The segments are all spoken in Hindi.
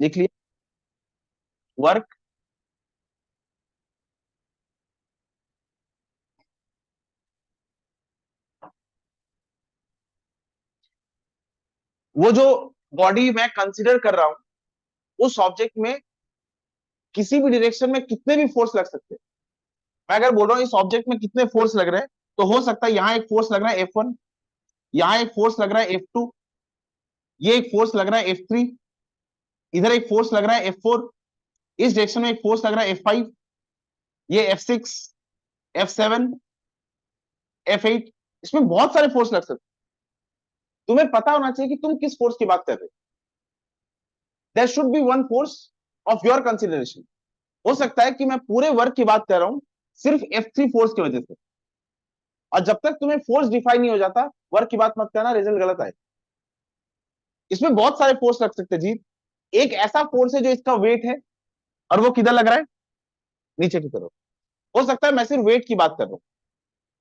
लिख लिया। वर्क वो जो बॉडी मैं कंसिडर कर रहा हूं उस ऑब्जेक्ट में किसी भी डायरेक्शन में कितने भी फोर्स लग सकते हैं। मैं अगर बोल रहा हूँ इस ऑब्जेक्ट में कितने फोर्स लग रहे हैं, तो हो सकता है यहाँ एक फोर्स लग रहा है F1, यहाँ एक फोर्स लग रहा है F2, ये एक फोर्स लग रहा है F3, इधर एक फोर्स लग रहा है F4, इस डायरेक्शन में एक फोर्स लग रहा है F5, ये F6, F7, F8। इसमें बहुत सारे फोर्स लग सकते हैं। तुम्हें पता होना चाहिए कि तुम किस फोर्स की बात कर रहे हो। There should be one force of your consideration. हो सकता है कि मैं पूरे वर्क की बात कर रहा हूं सिर्फ F3 फोर्स की वजह से, और जब तक तुम्हें फोर्स डिफाइन नहीं हो जाता वर्क की बात मत करना, रिजल्ट गलत आए। इसमें बहुत सारे फोर्स लग सकते हैं जी। एक ऐसा फोर्स है जो इसका वेट है, और वो किधर लग रहा है, नीचे की तरफ। हो सकता है मैं सिर्फ वेट की बात कर रहा हूं,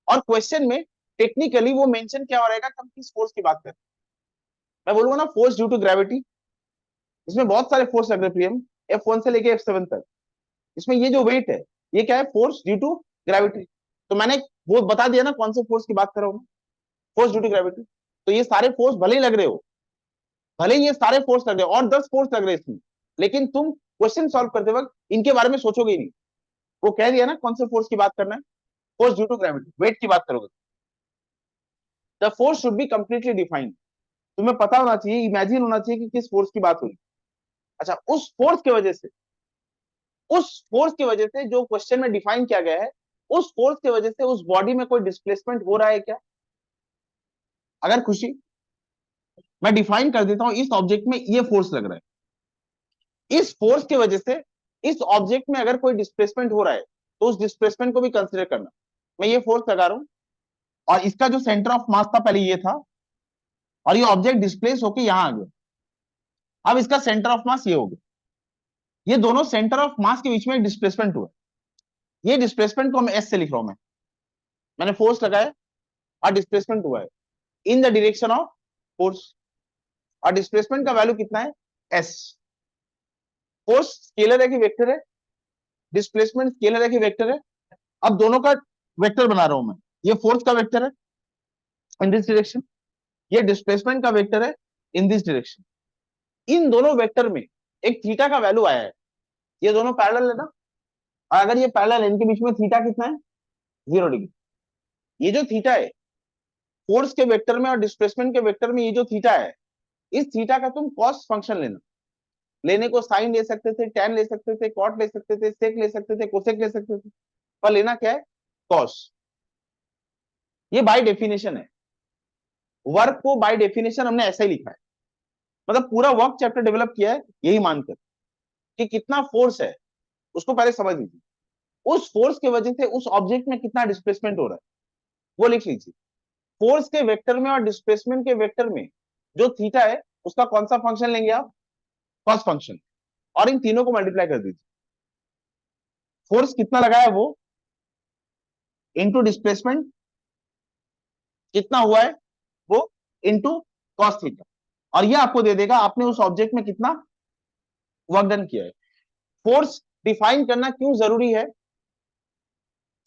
और क्वेश्चन में टेक्निकली वो मेंशन क्या हो रहेगा कि हम किस फोर्स की बात कर रहे हैं। मैं बोलूंगा ना फोर्स ड्यू टू ग्रेविटी, इसमें बहुत सारे फोर्स लग रहे हैं प्रियम, F1 से लेके F7 तक। इसमें ये जो वेट है ये क्या है, फोर्स ड्यू टू ग्रेविटी। तो मैंने वो बता दिया ना कौन से फोर्स की बात कर रहा हूं, फोर्स ड्यू टू ग्रेविटी। तो ये सारे फोर्स भले ही लग रहे हो, भले ही ये सारे फोर्स लग रहे हो और 10 फोर्स लग रहे हैं इसमें, लेकिन तुम क्वेश्चन सॉल्व करते वक्त इनके बारे में सोचोगे ही नहीं। वो कह दिया ना कौन से फोर्स की बात करना है, force due to gravity, weight की बात करोगे। The force should be completely defined. तुम्हें पता होना चाहिए, इमेजिन होना चाहिए कि किस फोर्स की बात हुई। अच्छा, उस फोर्स की वजह से जो क्वेश्चन में डिफाइन किया गया है, उस फोर्स की वजह से उस बॉडी में कोई डिस्प्लेसमेंट हो रहा है क्या। अगर खुशी, मैं डिफाइन कर देता हूं, इस ऑब्जेक्ट में ये फोर्स लग रहा है, इस फोर्स की वजह से इस ऑब्जेक्ट में अगर कोई डिस्प्लेसमेंट हो रहा है तो उस डिस्प्लेसमेंट को भी कंसिडर करना। मैं ये फोर्स लगा रहा हूं, और इसका जो सेंटर ऑफ मास था पहले ये था, और ये ऑब्जेक्ट डिस्प्लेस होकर यहां आ गया। अब इसका सेंटर ऑफ मास ये हो गया, ये दोनों सेंटर ऑफ मास के बीच में एक डिस्प्लेसमेंट हुआ। ये डिस्प्लेसमेंट को हम एस से लिख रहा हूं मैं। मैंने फोर्स लगाया और डिस्प्लेसमेंट हुआ है इन द डायरेक्शन ऑफ फोर्स, और डिस्प्लेसमेंट का वैल्यू कितना है, एस। फोर्स स्केलर है कि वेक्टर है, डिस्प्लेसमेंट स्केलर है कि वेक्टर है। अब दोनों का वेक्टर बना रहा हूं मैं। ये फोर्स का वेक्टर है इन दिस डायरेक्शन, ये डिस्प्लेसमेंट का वेक्टर है इन दिस डायरेक्शन। इन दोनों वेक्टर में एक थीटा का वैल्यू आया है। ये दोनों पैरेलल है ना, और अगर ये पैरेलल है, इनके बीच में थीटा कितना है, 0 डिग्री। ये जो थीटा है फोर्स के वेक्टर में और डिस्प्लेसमेंट के वेक्टर में, ये जो थीटा है, इस थीटा का तुम कॉस फंक्शन लेना। लेने को साइन ले सकते थे, टैन ले सकते थे, कॉट ले सकते थे, सेक ले सकते थे, कोसेक ले सकते थे, पर लेना क्या है, कॉस। ये बाय डेफिनेशन है। वर्क को बाय डेफिनेशन हमने ऐसा ही लिखा है, मतलब पूरा वर्क चैप्टर डेवलप किया है यही मानकर कि कितना फोर्स है उसको पहले समझ लीजिए, उस फोर्स की वजह से उस ऑब्जेक्ट में कितना डिस्प्लेसमेंट हो रहा है वो लिख लीजिए। फोर्स के वेक्टर में और डिस्प्लेसमेंट के वेक्टर में जो थीटा है उसका कौन सा फंक्शन लेंगे आप, कॉस फंक्शन, और इन तीनों को मल्टीप्लाई कर दीजिए। फोर्स कितना लगाया वो इंटू डिस्प्लेसमेंट कितना हुआ है वो इंटू कॉस थीटा, और ये आपको दे देगा आपने उस ऑब्जेक्ट में कितना वर्क डन किया है। फोर्स डिफाइन करना क्यों जरूरी है,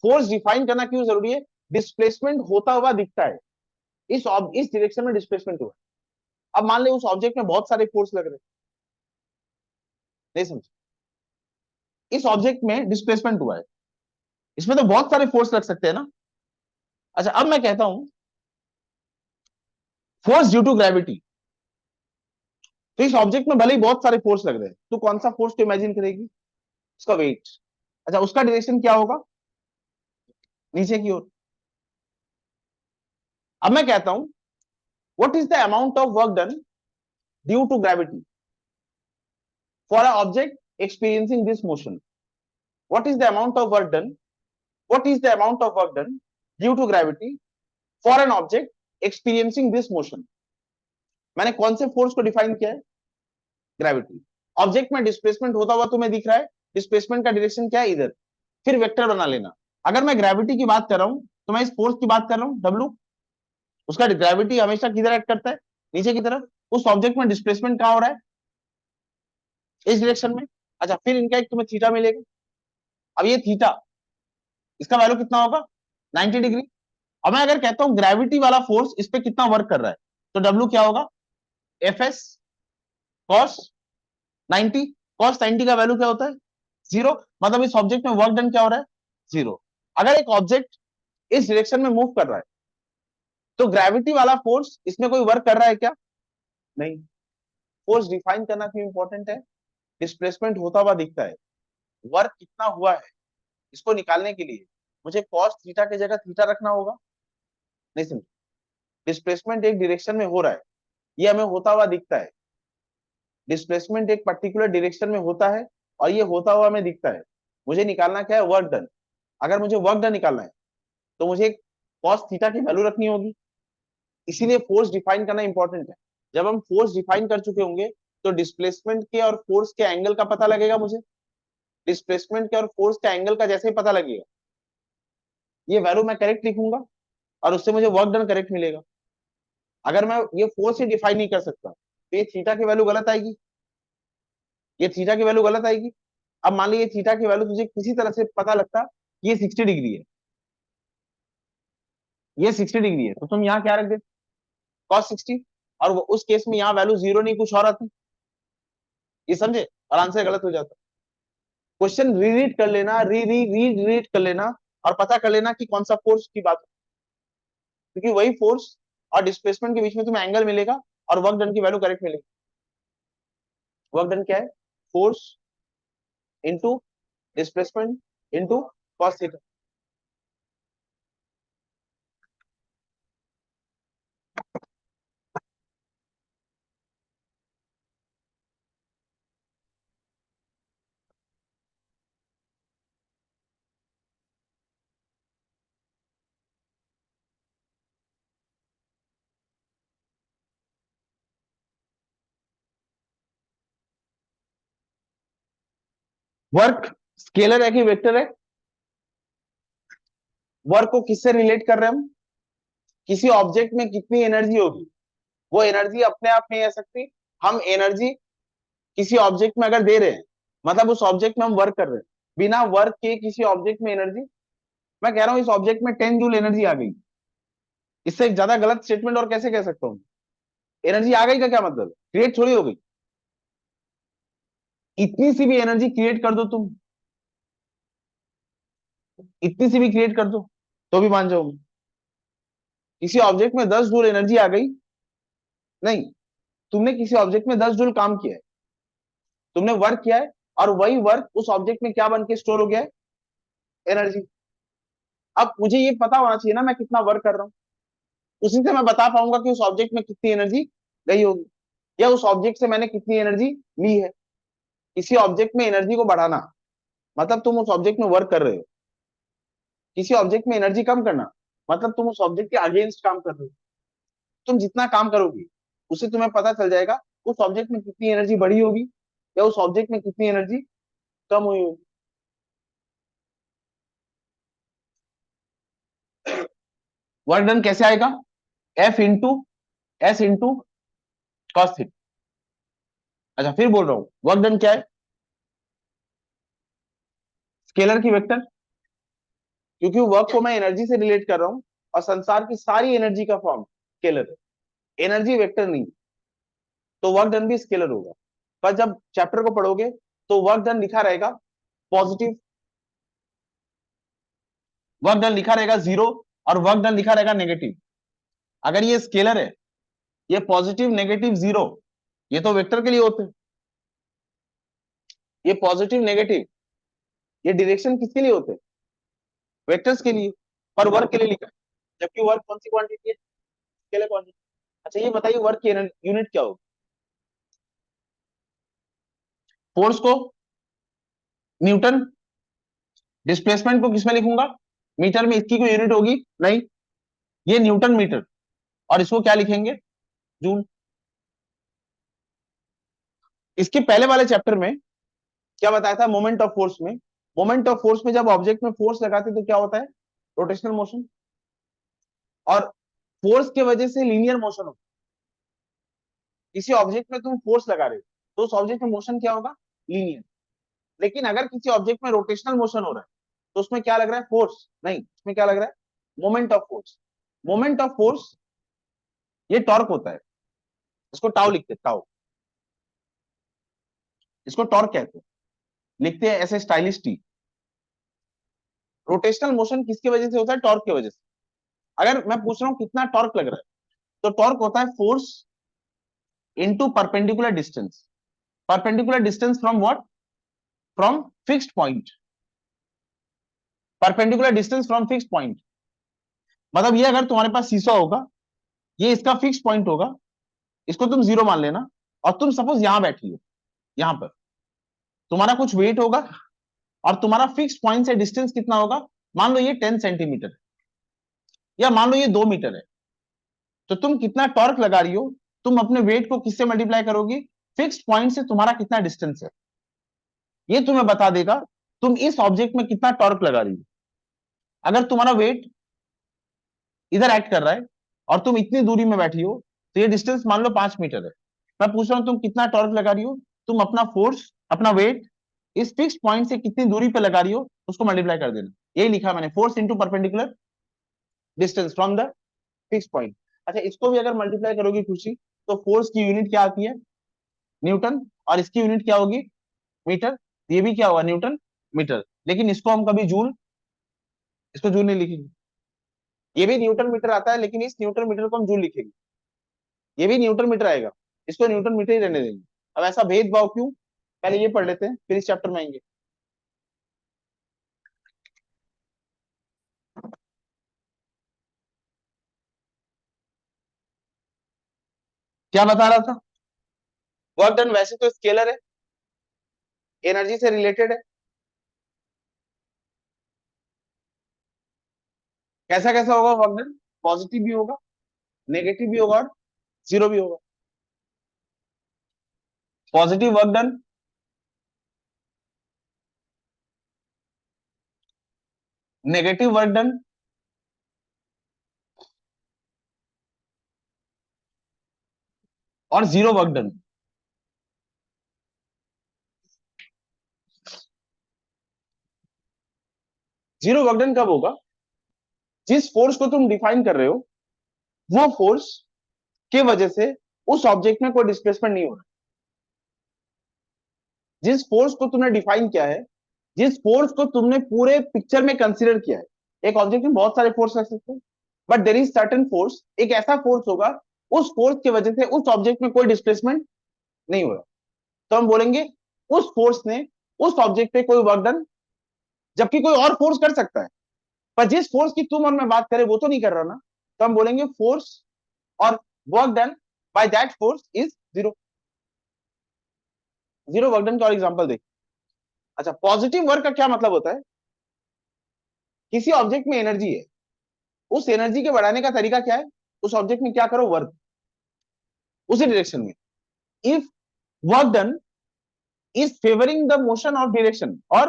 फोर्स डिफाइन करना क्यों जरूरी है, डिस्प्लेसमेंट होता हुआ दिखता है, इस डायरेक्शन में डिस्प्लेसमेंट हुआ है। अब मान ले उस ऑब्जेक्ट में बहुत सारे फोर्स लग रहे हैं, नहीं समझे, इस ऑब्जेक्ट में डिस्प्लेसमेंट हुआ है, इसमें तो बहुत सारे फोर्स लग सकते हैं ना। अच्छा, अब मैं कहता हूं फोर्स ड्यू टू ग्रेविटी, तो इस ऑब्जेक्ट में भले ही बहुत सारे फोर्स लग रहे हैं, तो कौन सा फोर्स को इमेजिन करेगी, उसका वेट। अच्छा, उसका डायरेक्शन क्या होगा, नीचे की ओर। अब मैं कहता हूं what is the amount of work done due to gravity for a object experiencing this motion. What is the amount of work done, what is the amount of work done due to gravity for an object experiencing this motion. मैंने कौन से फोर्स को डिफाइन किया है, ग्रेविटी। ऑब्जेक्ट में डिस्प्लेसमेंट होता हुआ तुम्हें दिख रहा है, डिस्प्लेसमेंट का डायरेक्शन क्या है, इधर। फिर वेक्टर बना लेना। अगर मैं ग्रेविटी की बात कर रहा हूं तो मैं इस फोर्स की बात कर रहा हूं, डब्ल्यू। उसका ग्रेविटी हमेशा किधर एक्ट करता है, नीचे की तरफ। उस ऑब्जेक्ट में डिस्प्लेसमेंट कहां हो रहा है, इस डायरेक्शन में। अच्छा, फिर इनका एक तुम्हें थीटा मिलेगा। अब ये थीटा, इसका वैल्यू कितना होगा, 90 डिग्री। अब मैं अगर कहता हूं ग्रेविटी वाला फोर्स इस पे कितना वर्क कर रहा है, तो डब्ल्यू क्या होगा, एफ एस कॉस 90। कॉस 90 का वैल्यू क्या होता है, 0। मतलब इस ऑब्जेक्ट में वर्क डन क्या हो रहा है, 0। अगर एक ऑब्जेक्ट इस डायरेक्शन में मूव कर रहा है, तो ग्रेविटी वाला फोर्स इसमें कोई वर्क कर रहा है क्या, नहीं। फोर्स डिफाइन करना क्यों इंपॉर्टेंट है, डिस्प्लेसमेंट होता हुआ दिखता है, वर्क कितना हुआ है, इसको निकालने के लिए मुझे कॉस थीटा की जगह थीटा रखना होगा, नहीं समझ। डिस्प्लेसमेंट एक डायरेक्शन में हो रहा है, ये हमें होता हुआ दिखता है। डिस्प्लेसमेंट एक पर्टिकुलर डायरेक्शन में होता है और ये होता हुआ हमें दिखता है। मुझे निकालना क्या है, वर्क डन। अगर मुझे वर्क डन निकालना है तो मुझे कॉस थीटा की वैल्यू रखनी होगी। इसीलिए फोर्स डिफाइन करना इंपॉर्टेंट है। जब हम फोर्स डिफाइन कर चुके होंगे तो डिस्प्लेसमेंट के और फोर्स के एंगल का पता लगेगा मुझे। डिस्प्लेसमेंट के और फोर्स के एंगल का जैसे ही पता लगेगा, ये वैल्यू मैं करेक्ट लिखूंगा और उससे मुझे वर्क डन करेक्ट मिलेगा। अगर मैं ये फोर्स ही डिफाइन नहीं कर सकता तो ये थीटा की वैल्यू गलत आएगी, ये थीटा की वैल्यू गलत आएगी। अब मान लीजिए थीटा की वैल्यू तुझे किसी तरह से पता लगता कि ये 60 डिग्री है, ये 60 डिग्री है, तो तुम यहाँ क्या रख देते, कॉस 60। और उस केस में यहाँ वैल्यू 0 नहीं कुछ और आती, ये समझे, और आंसर गलत हो जाता। क्वेश्चन रीरीड कर लेना, रीड कर लेना और पता कर लेना कि कौन सा फोर्स की बात, क्योंकि वही फोर्स और डिस्प्लेसमेंट के बीच में तुम्हें एंगल मिलेगा और वर्क डन की वैल्यू करेक्ट मिलेगी। वर्क डन क्या है, force into displacement into cos theta. Work scalar है कि वेक्टर है, वर्क को किससे रिलेट कर रहे हैं हम, किसी ऑब्जेक्ट में कितनी एनर्जी होगी, वो एनर्जी अपने आप नहीं आ सकती। हम एनर्जी किसी ऑब्जेक्ट में अगर दे रहे हैं, मतलब उस ऑब्जेक्ट में हम वर्क कर रहे हैं, बिना वर्क के किसी ऑब्जेक्ट में एनर्जी, मैं कह रहा हूं इस ऑब्जेक्ट में 10 जूल एनर्जी आ गई, इससे एक ज्यादा गलत स्टेटमेंट और कैसे कह सकता हूं। एनर्जी आ गई का क्या मतलब, क्रिएट थोड़ी हो गई। इतनी सी भी एनर्जी क्रिएट कर दो तुम, इतनी सी भी क्रिएट कर दो तो भी मान जाओगे। किसी ऑब्जेक्ट में 10 जूल एनर्जी आ गई, नहीं, तुमने किसी ऑब्जेक्ट में 10 जूल काम किया है, तुमने वर्क किया है, और वही वर्क उस ऑब्जेक्ट में क्या बन के स्टोर हो गया है, एनर्जी। अब मुझे ये पता होना चाहिए ना मैं कितना वर्क कर रहा हूँ, उसी से मैं बता पाऊंगा कि उस ऑब्जेक्ट में कितनी एनर्जी गई होगी, या उस ऑब्जेक्ट से मैंने कितनी एनर्जी ली है। किसी ऑब्जेक्ट में एनर्जी को बढ़ाना मतलब तुम उस ऑब्जेक्ट में वर्क कर रहे हो, किसी ऑब्जेक्ट में एनर्जी कम करना मतलब तुम उस ऑब्जेक्ट के अगेंस्ट काम कर रहे हो। तुम जितना काम करोगे उससे तुम्हें पता चल जाएगा उस ऑब्जेक्ट में कितनी एनर्जी बढ़ी होगी या उस ऑब्जेक्ट में कितनी एनर्जी कम हुई होगी। वर्क डन कैसे आएगा, F into S into cos theta. अच्छा फिर बोल रहा हूं, वर्क डन क्या है, स्केलर की वेक्टर, क्योंकि वर्क को मैं एनर्जी से रिलेट कर रहा हूं और संसार की सारी एनर्जी का फॉर्म स्केलर है, एनर्जी वेक्टर नहीं। तो वर्क डन भी स्केलर होगा। पर जब चैप्टर को पढ़ोगे तो वर्क डन लिखा रहेगा पॉजिटिव, वर्क डन लिखा रहेगा 0 और वर्क डन लिखा रहेगा नेगेटिव। अगर ये स्केलर है, ये पॉजिटिव नेगेटिव 0, ये तो वेक्टर के लिए होते हैं, ये पॉजिटिव नेगेटिव, ये डायरेक्शन किसके लिए होते हैं, वेक्टर्स के लिए। पर वर्क के लिए लिखा है, जबकि वर्क कौन सी क्वांटिटी है, स्केलर क्वांटिटी। अच्छा ये बताइए वर्क की यूनिट क्या होगी, फोर्स को न्यूटन, डिस्प्लेसमेंट को किसमें लिखूंगा, मीटर में, इसकी कोई यूनिट होगी नहीं, ये न्यूटन मीटर, और इसको क्या लिखेंगे, जूल। इसके पहले वाले चैप्टर में क्या बताया था, मोमेंट ऑफ फोर्स में, मोमेंट ऑफ फोर्स में जब ऑब्जेक्ट में फोर्स लगाते तो क्या होता है, रोटेशनल मोशन, और फोर्स के वजह से लीनियर मोशन होता है। किसी ऑब्जेक्ट में तुम फोर्स लगा रहे हो तो उस ऑब्जेक्ट में मोशन क्या होगा, लीनियर। लेकिन अगर किसी ऑब्जेक्ट में रोटेशनल मोशन हो रहा है तो उसमें क्या लग रहा है, फोर्स नहीं, उसमें क्या लग रहा है, moment of force. Moment of force ये टॉर्क होता है, इसको टाउ लिखते हैं, टाउ, इसको टॉर्क कहते हैं, लिखते हैं ऐसे स्टाइलिश टी। रोटेशनल मोशन किसकी वजह से होता है, टॉर्क की वजह से। अगर मैं पूछ रहा हूं कितना टॉर्क लग रहा है, तो टॉर्क होता है force into perpendicular distance. Perpendicular distance from what, from fixed point. Perpendicular distance from fixed point मतलब ये, अगर तुम्हारे पास सीसॉ होगा, ये इसका फिक्स पॉइंट होगा, इसको तुम जीरो मान लेना, और तुम सपोज यहां बैठी हो, यहां पर तुम्हारा कुछ वेट होगा, और तुम्हारा फिक्स पॉइंट से डिस्टेंस कितना होगा, मान लो ये 10 सेंटीमीटर है, या मान लो ये 2 मीटर है। तो तुम कितना टॉर्क लगा रही हो, तुम अपने वेट को किससे मल्टीप्लाई करोगी, फिक्स पॉइंट से तुम्हारा कितना डिस्टेंस है, ये तुम्हें बता देगा तुम इस ऑब्जेक्ट में कितना टॉर्क लगा रही हो। अगर तुम्हारा वेट इधर एक्ट कर रहा है और तुम इतनी दूरी में बैठी हो, तो ये डिस्टेंस मान लो 5 मीटर है। मैं पूछ रहा हूं तुम कितना टॉर्क लगा रही हो, तुम अपना फोर्स, अपना वेट इस फिक्स पॉइंट से कितनी दूरी पे लगा रही हो उसको मल्टीप्लाई कर देना। यही लिखा मैंने, force into perpendicular distance from the fix point. अच्छा, इसको भी अगर मल्टीप्लाई करोगी खुशी, तो फोर्स की यूनिट क्या आती है, न्यूटन, और इसकी यूनिट क्या होगी, मीटर। ये भी क्या होगा, न्यूटन मीटर। लेकिन इसको हम कभी जूल, इसको जूल नहीं लिखेंगे। ये भी न्यूटन मीटर आता है, लेकिन इस न्यूटन मीटर को हम जूल लिखेंगे। ये भी न्यूटन मीटर आएगा, इसको न्यूटन मीटर ही रहने देंगे। अब ऐसा भेदभाव क्यों, पहले ये पढ़ लेते हैं, फिर इस चैप्टर में आएंगे। क्या बता रहा था, वर्क डन वैसे तो स्केलर है, एनर्जी से रिलेटेड है। कैसा कैसा होगा वर्क डन, पॉजिटिव भी होगा, नेगेटिव भी होगा, और जीरो भी होगा। Positive work done, negative work done, और zero work done. Zero work done कब होगा, जिस फोर्स को तुम डिफाइन कर रहे हो, वो फोर्स की वजह से उस ऑब्जेक्ट में कोई डिस्प्लेसमेंट नहीं हो रहा। जिस फोर्स को तुमने डिफाइन किया है, जिस फोर्स को तुमने पूरे पिक्चर में कंसीडर किया है, एक ऑब्जेक्ट में बहुत सारे फोर्स रख सकते हैं, but there is certain force, एक ऐसा फोर्स होगा, उस फोर्स की वजह से उस ऑब्जेक्ट में कोई डिस्प्लेसमेंट नहीं हो रहा, तो हम बोलेंगे उस फोर्स ने उस ऑब्जेक्ट पे कोई वर्क डन। जबकि कोई और फोर्स कर सकता है, पर जिस फोर्स की तुम और मैं बात करें वो तो नहीं कर रहा ना, तो हम बोलेंगे फोर्स और work done by that force is zero. Zero work done का और एग्जांपल देख। अच्छा, पॉजिटिव वर्क का क्या मतलब होता है, किसी ऑब्जेक्ट में एनर्जी है, उस एनर्जी के बढ़ाने का तरीका क्या है, उस ऑब्जेक्ट में क्या करो, वर्क, उसी डायरेक्शन में। If work done is favoring the motion of direction, or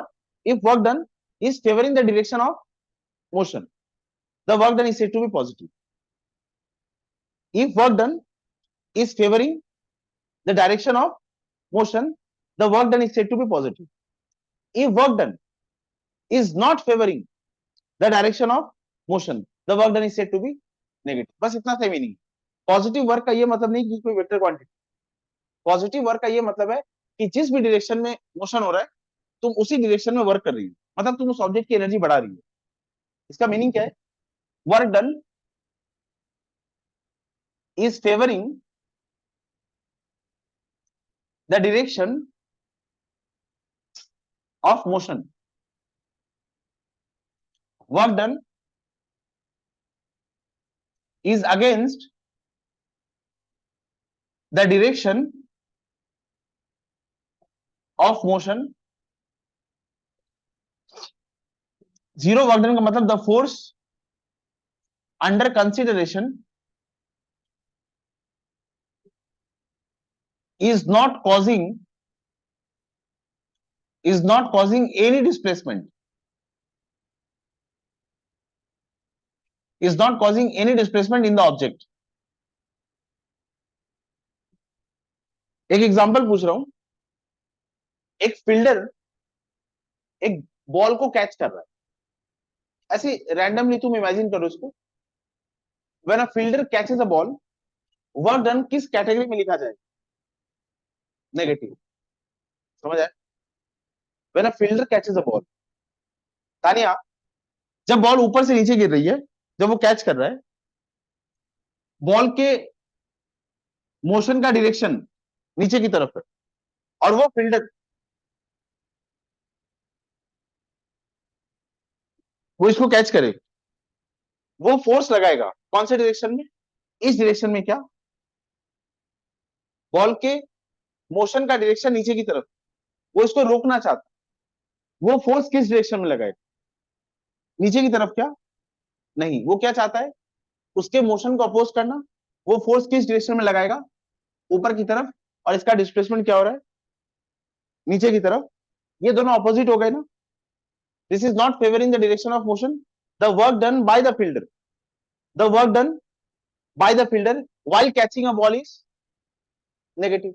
if work done is favoring the direction of motion, the work done is said to be positive. If work done is favoring the direction of motion, the work done is said to be positive. If work done is not favoring the direction of motion, the work done is said to be negative. बस इतना सा मीनिंग। पॉजिटिव वर्क का ये मतलब नहीं कि कोई वेक्टर क्वांटिटी, पॉजिटिव वर्क का ये मतलब है कि जिस भी डायरेक्शन में मोशन हो रहा है, तुम उसी डायरेक्शन में वर्क कर रही हो, मतलब तुम उस ऑब्जेक्ट की एनर्जी बढ़ा रही हो। इसका मीनिंग क्या है, work done is favoring the direction of motion. Work done is against the direction of motion. Zero work done का मतलब the force under consideration is not causing any displacement, is not causing any displacement in the object. एक एग्जांपल पूछ रहा हूं, एक फील्डर एक बॉल को कैच कर रहा है, ऐसे रैंडमली तुम इमेजिन करो इसको। When a fielder catches a ball, work done किस कैटेगरी में लिखा जाए? नेगेटिव। समझ आया? When a fielder catches a ball, Tania, जब बॉल ऊपर से नीचे गिर रही है, जब वो कैच कर रहा है, बॉल के मोशन का डायरेक्शन नीचे की तरफ है, और वो फील्डर वो इसको कैच करे, वो फोर्स लगाएगा कौन से डायरेक्शन में? इस डायरेक्शन में। क्या? बॉल के मोशन का डायरेक्शन नीचे की तरफ, वो इसको रोकना चाहता है, वो फोर्स किस डायरेक्शन में लगाएगा? नीचे की तरफ। क्या? नहीं, वो क्या चाहता है? उसके मोशन को अपोज करना। वो फोर्स किस डायरेक्शन में लगाएगा? ऊपर की तरफ। और इसका डिस्प्लेसमेंट क्या हो रहा है? नीचे की तरफ। ये दोनों अपोजिट हो गए ना? This is not favouring the direction of motion. The work done by the fielder, the work done by the fielder while catching a ball is negative.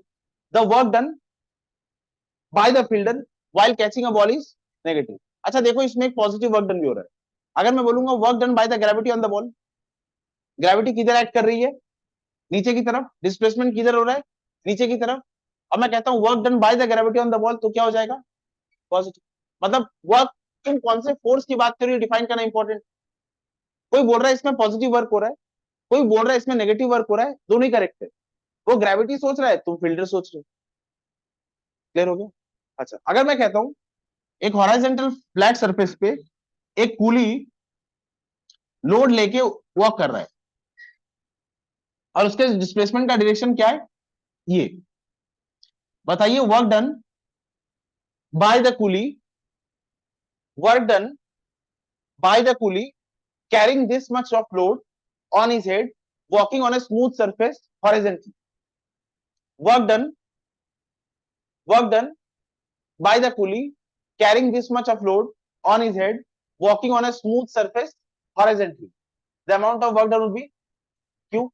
The work done by the fielder while catching a ball is negative. अच्छा देखो, इसमें एक पॉजिटिव वर्क डन भी हो रहा है। अगर मैं बोलूंगा work done by the gravity on the ball, gravity किधर एक्ट कर रही है? नीचे की तरफ। डिस्प्लेसमेंट किधर हो रहा है? नीचे की तरफ। अब मैं कहता हूं work done by the gravity on the ball, तो क्या हो जाएगा? पॉजिटिव। मतलब वर्क, तुम कौन से फोर्स की बात कर रही हो डिफाइन करना इंपॉर्टेंट। कोई बोल रहा है इसमें पॉजिटिव वर्क हो रहा है, कोई बोल रहा है इसमें नेगेटिव वर्क हो रहा है, दोनों ही करेक्ट है। वो ग्रेविटी सोच रहा है, तुम फील्डर सोच रहे हो। क्लियर हो गया? अच्छा, अगर मैं कहता हूं एक हॉराइजेंटल फ्लैट सरफेस पे एक कूली लोड लेके वॉक कर रहा है, और उसके डिस्प्लेसमेंट का डायरेक्शन क्या है? ये बताइए। Work done by the coolie, work done by the coolie carrying this much of load on his head, walking on a smooth surface horizontally. Work done, work done by the coolie carrying this much of load on his head, walking on a smooth surface horizontally. The amount of work done would be Q.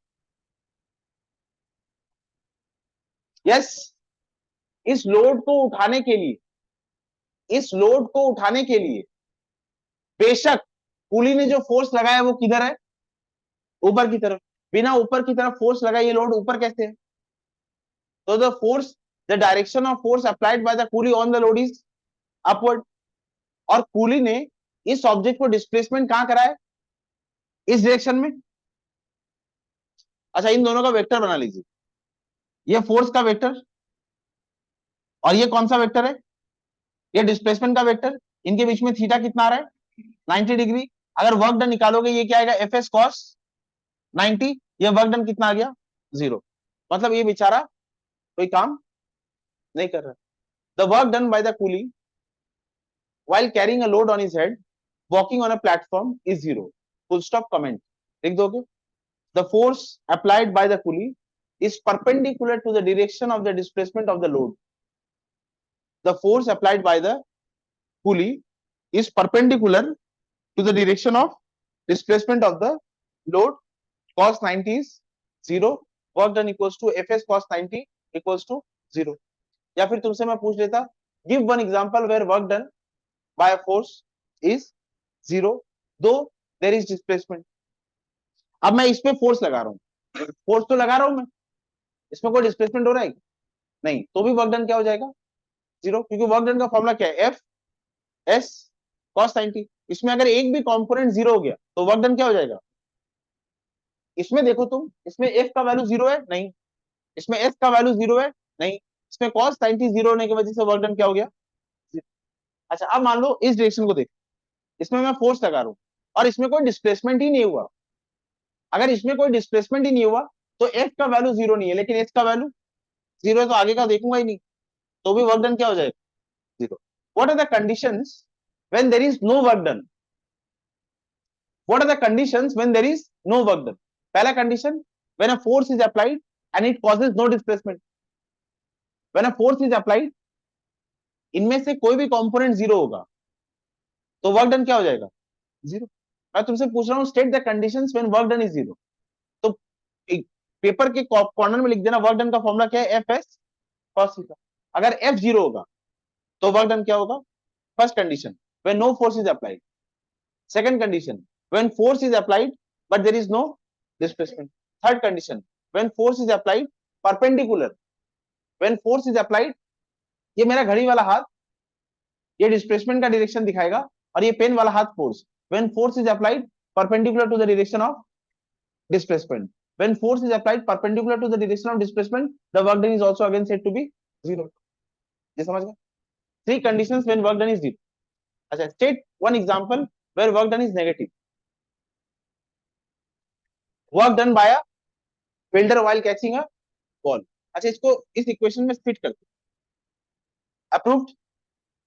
Yes, इस लोड को उठाने के लिए, इस लोड को उठाने के लिए बेशक कूली ने जो फोर्स लगाया है वो किधर है? ऊपर की तरफ। बिना ऊपर की तरफ फोर्स लगाए ये लोड ऊपर कैसे है? तो the force, the direction of force applied by the coolie on the load is upward. और कूली ने इस ऑब्जेक्ट को डिस्प्लेसमेंट कहां करा है? इस डायरेक्शन में। अच्छा, इन दोनों का वेक्टर बना लीजिए। ये फोर्स का वेक्टर, और ये कौन सा वेक्टर है? ये डिस्प्लेसमेंट का वेक्टर। इनके बीच में थीटा कितना आ रहा है? 90 डिग्री। अगर वर्क डन निकालोगे ये क्या आएगा? F S cos 90। ये वर्क डन कितना आ गया? 0। मतलब ये बेचारा कोई काम नहीं कर रहा। The work done by the coolie while carrying a load on his head, walking on a platform is 0. Full stop, comment लिख दोगे? The force applied by the pulley is perpendicular to the direction of the displacement of the load. The force applied by the pulley is perpendicular to the direction of displacement of the load. Cos 90 is 0. Work done equals to Fs cos 90 equals to 0. या फिर तुमसे मैं पूछ लेता, give one example where work done by a force is 0 though there is displacement. अब मैं इस पे फोर्स लगा रहा हूं, फोर्स तो लगा रहा हूं मैं, इसमें कोई डिस्प्लेसमेंट हो रहा है नहीं, तो भी वर्क डन क्या हो जाएगा? 0, क्योंकि वर्क डन का फॉर्मूला क्या है? F S cos 90। इसमें अगर एक भी कंपोनेंट 0 हो गया तो वर्क डन क्या हो जाएगा? इसमें देखो तुम, इसमें एफ का वैल्यू 0 है नहीं, इसमें एस का वैल्यू 0 है नहीं, इसमें कॉस 90 0 होने की वजह से वर्क डन क्या हो गया? 0। अच्छा, अब मान लो इस डायरेक्शन को देखो, इसमें मैं फोर्स लगा रहा हूं और इसमें कोई डिस्प्लेसमेंट ही नहीं हुआ। अगर इसमें कोई डिस्प्लेसमेंट ही नहीं हुआ तो एफ का वैल्यू 0 नहीं है, लेकिन एस का वैल्यू 0 है, तो आगे का देखूंगा ही नहीं, तो भी वर्क डन क्या हो जाएगा? 0। What are the conditions when there is no work done? What are the conditions when there is no work done? पहला condition, when a force is applied and it causes no displacement. When a force is applied, इनमें से कोई भी कंपोनेंट 0 होगा तो वर्क डन क्या हो जाएगा? 0। मैं तुमसे पूछ रहा हूं, state the conditions when work done is 0। तो पेपर के कॉर्नर में लिख देना, वर्क डन का फॉर्मूला क्या है? F S cos theta. अगर एफ 0 होगा तो वर्क डन क्या होगा? First condition, when no force is applied. Second condition, when force is applied but there is no displacement. Third condition, when force is applied perpendicular. When force is applied, ये मेरा घड़ी वाला हाथ ये डिस्प्लेसमेंट का डायरेक्शन दिखाएगा और ये पेन वाला हाथ force. When force is applied perpendicular to the direction of displacement. When force is applied perpendicular to the direction of displacement, the work done is also again said to be zero. ये समझ गए? Three conditions when work done is zero. अच्छा, state one example where work done is negative. Work done by a fielder while catching a ball. अच्छा, इसको इस इक्वेशन में फिट करते हैं. अप्रूव्ड.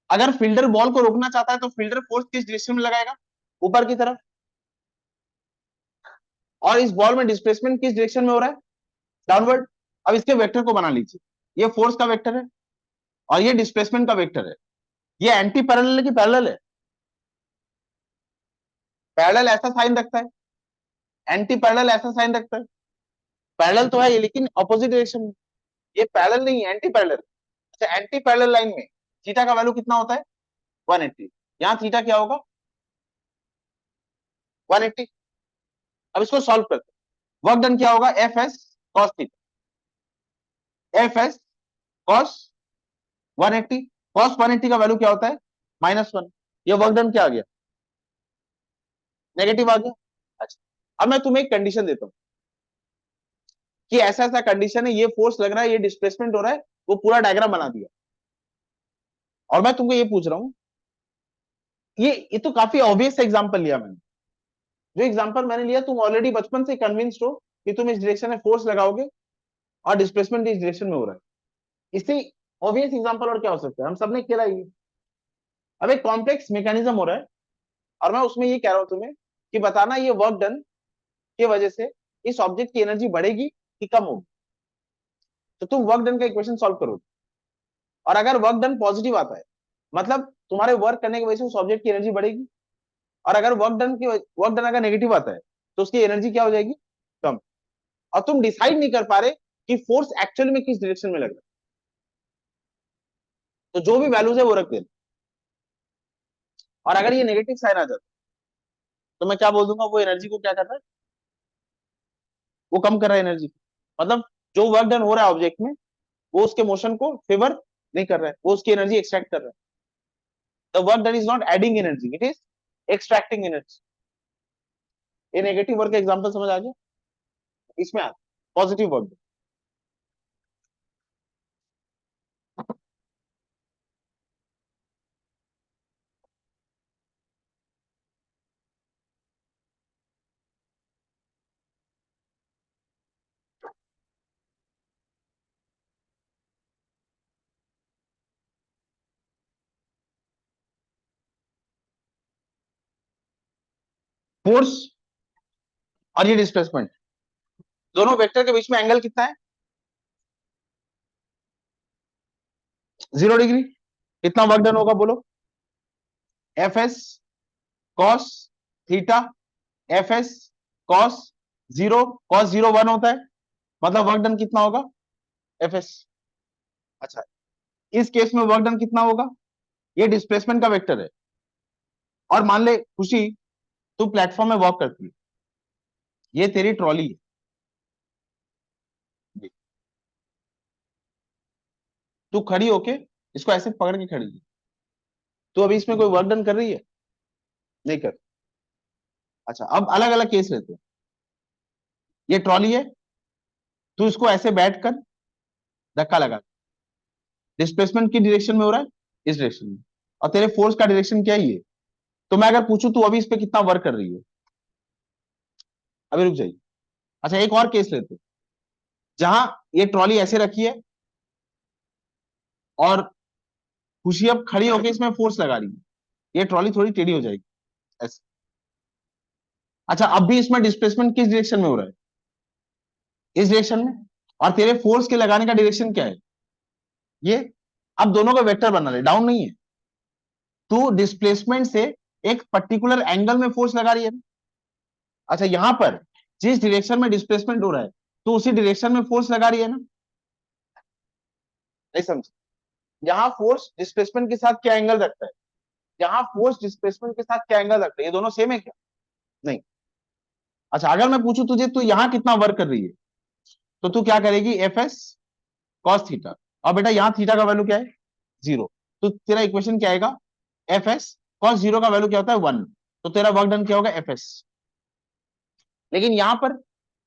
अगर फील्डर बॉल को रोकना चाहता है तो फील्डर फोर्स किस डायरेक्शन में लगाएगा? ऊपर की तरफ. और इस बॉल में डिस्प्लेसमेंट किस डायरेक्शन में हो रहा है? डाउनवर्ड. अब इसके वेक्टर को बना लीजिए. ये फोर्स का वेक्टर है और ये डिस्प्लेसमेंट का वेक्टर है. ये एंटी पैरेलल है कि पैरेलल है? पैरेलल ऐसा साइन रखता है, एंटी पैरेलल ऐसा साइन रखता है. पैरेलल तो है ये लेकिन ऑपोजिट डायरेक्शन में. ये पैरेलल नहीं है, एंटी पैरेलल. अच्छा, एंटी पैरेलल लाइन में थीटा का वैल्यू कितना होता है? 180. यहाँ थीटा क्या होगा? 180. अब इसको सॉल्व करते हैं. वर्क डन क्या होगा? F S cos theta. F S cos 180. Cos 180 का वैल्यू क्या होता है? -1. ये वर्क डन क्या आ गया? नेगेटिव आ गया. अच्छा, अब मैं तुम्हें एक कंडीशन देता हूं कि ऐसा ऐसा कंडीशन है, ये फोर्स लग रहा है, ये डिस्प्लेसमेंट हो रहा है. वो पूरा डायग्राम बना दिया और मैं तुमको ये पूछ रहा हूं, ये तो काफी ऑब्वियस एग्जांपल लिया मैंने. जो एग्जांपल मैंने लिया तुम ऑलरेडी बचपन से कन्विंस्ड हो कि तुम इस डायरेक्शन में फोर्स लगाओगे और डिस्प्लेसमेंट इस डायरेक्शन में हो रहा है. इससे ऑब्वियस एग्जांपल और क्या हो सकता है? हम सबने खेला ही. अब एक कॉम्प्लेक्स मैकेनिज्म हो रहा है और मैं उसमें ये कह रहा हूं तुम्हें कि बताना ये वर्क डन की वजह से इस ऑब्जेक्ट की एनर्जी बढ़ेगी कि कम होगी. तो तुम वर्क डन का इक्वेशन सॉल्व करोगे और अगर वर्क डन पॉजिटिव आता है मतलब तुम्हारे वर्क करने की वजह से उस ऑब्जेक्ट की एनर्जी बढ़ेगी. और अगर वर्क डन अगर नेगेटिव आता है तो उसकी एनर्जी क्या हो जाएगी? कम. और तुम डिसाइड नहीं कर पा रहे कि फोर्स एक्चुअली में किस डायरेक्शन में लग रहा है. तो जो भी वैल्यूज है वो रख देना. और अगर ये नेगेटिव साइन आ जाता तो मैं क्या बोल दूंगा? वो एनर्जी को क्या कर रहा है? वो कम कर रहा है एनर्जी. मतलब जो वर्क डन हो रहा है ऑब्जेक्ट में वो उसके मोशन को फेवर नहीं कर रहा है, वो उसकी एनर्जी एक्सट्रैक्ट कर रहा है. The work done is not adding energy, it is extracting energy. ये नेगेटिव वर्क का एग्जांपल समझ आ गया? इसमें आ पॉजिटिव वर्क. फोर्स और ये डिस्प्लेसमेंट दोनों वेक्टर के बीच में एंगल कितना है? 0 डिग्री. कितना वर्क डन होगा बोलो? F S cos theta. F S cos 0. Cos 0 1 होता है मतलब वर्क डन कितना होगा? F S. अच्छा, इस केस में वर्क डन कितना होगा? ये डिस्प्लेसमेंट का वेक्टर है और मान ले खुशी तू प्लेटफॉर्म में वॉक करती है, ये तेरी ट्रॉली है. तू खड़ी होके इसको ऐसे पकड़ के खड़ी है. तो अभी इसमें कोई वर्क डन कर रही है? नहीं कर. अच्छा, अब अलग अलग केस लेते हैं. ये ट्रॉली है, तू इसको ऐसे बैठ कर धक्का लगा. डिस्प्लेसमेंट की डायरेक्शन में हो रहा है, इस डायरेक्शन में. और तेरे फोर्स का डायरेक्शन क्या है? ये. तो मैं अगर पूछूं तू अभी इस पे कितना वर्क कर रही है? अभी रुक जाइए. अच्छा, एक और केस लेते हैं जहां ये ट्रॉली ऐसे रखी है और खुशी अब खड़ी होकर इसमें फोर्स लगा रही है. ये ट्रॉली थोड़ी टेढ़ी हो जाएगी ऐसे. अच्छा, अब भी इसमें डिस्प्लेसमेंट किस डायरेक्शन में हो रहा है? इस डायरेक्शन में. और तेरे फोर्स के लगाने का डायरेक्शन क्या है? ये. अब दोनों का वेक्टर बना ले, डाउन नहीं है. तू डिस्प्लेसमेंट से एक पर्टिकुलर एंगल में फोर्स लगा रही है. अच्छा, यहां पर जिस डायरेक्शन में डिस्प्लेसमेंट हो रहा है तो उसी डायरेक्शन में फोर्स लगा रही है ना? नहीं समझ? यहाँ फोर्स डिस्प्लेसमेंट के साथ क्या एंगल रखता है, यहाँ फोर्स डिस्प्लेसमेंट के साथ क्या एंगल रखता है, ये दोनों सेम है क्या? नहीं। अच्छा, अगर मैं पूछूं तुझे तू यहाँ कितना वर्क कर रही है, तो तू क्या करेगी, एफ एस कॉस थीटा, और बेटा यहाँ थीटा का वैल्यू क्या है, 0, तो तेरा इक्वेशन क्या आएगा, एफ एस कॉस 0 का वैल्यू क्या होता है, 1, तो तेरा वर्क डन क्या होगा, एफ एस। लेकिन यहां पर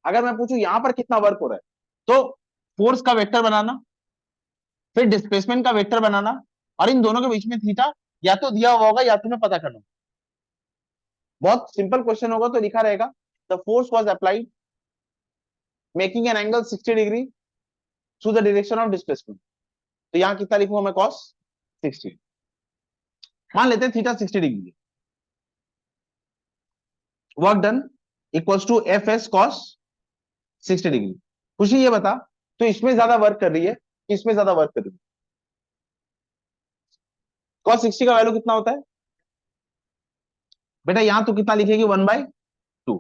अगर मैं पूछूं यहां पर कितना वर्क हो रहा है, तो फोर्स का वेक्टर बनाना, फिर डिस्प्लेसमेंट का वेक्टर बनाना, और इन दोनों के बीच में थीटा या तो दिया हुआ होगा या तुम्हें पता करना। बहुत सिंपल क्वेश्चन होगा तो लिखा रहेगा the force was applied making an angle 60 degree through the direction of displacement. तो यहां कितना लिखूंगा मैं, कॉस 60। मान लेते हैं theta 60 degree, work done equals to F S cos 60 degree. खुशी ये बता, तो इसमें ज्यादा वर्क कर रही है कि इसमें ज्यादा वर्क कर रही है? कॉस 60 का वैल्यू कितना होता है बेटा, यहां तो कितना लिखेगी, 1/2।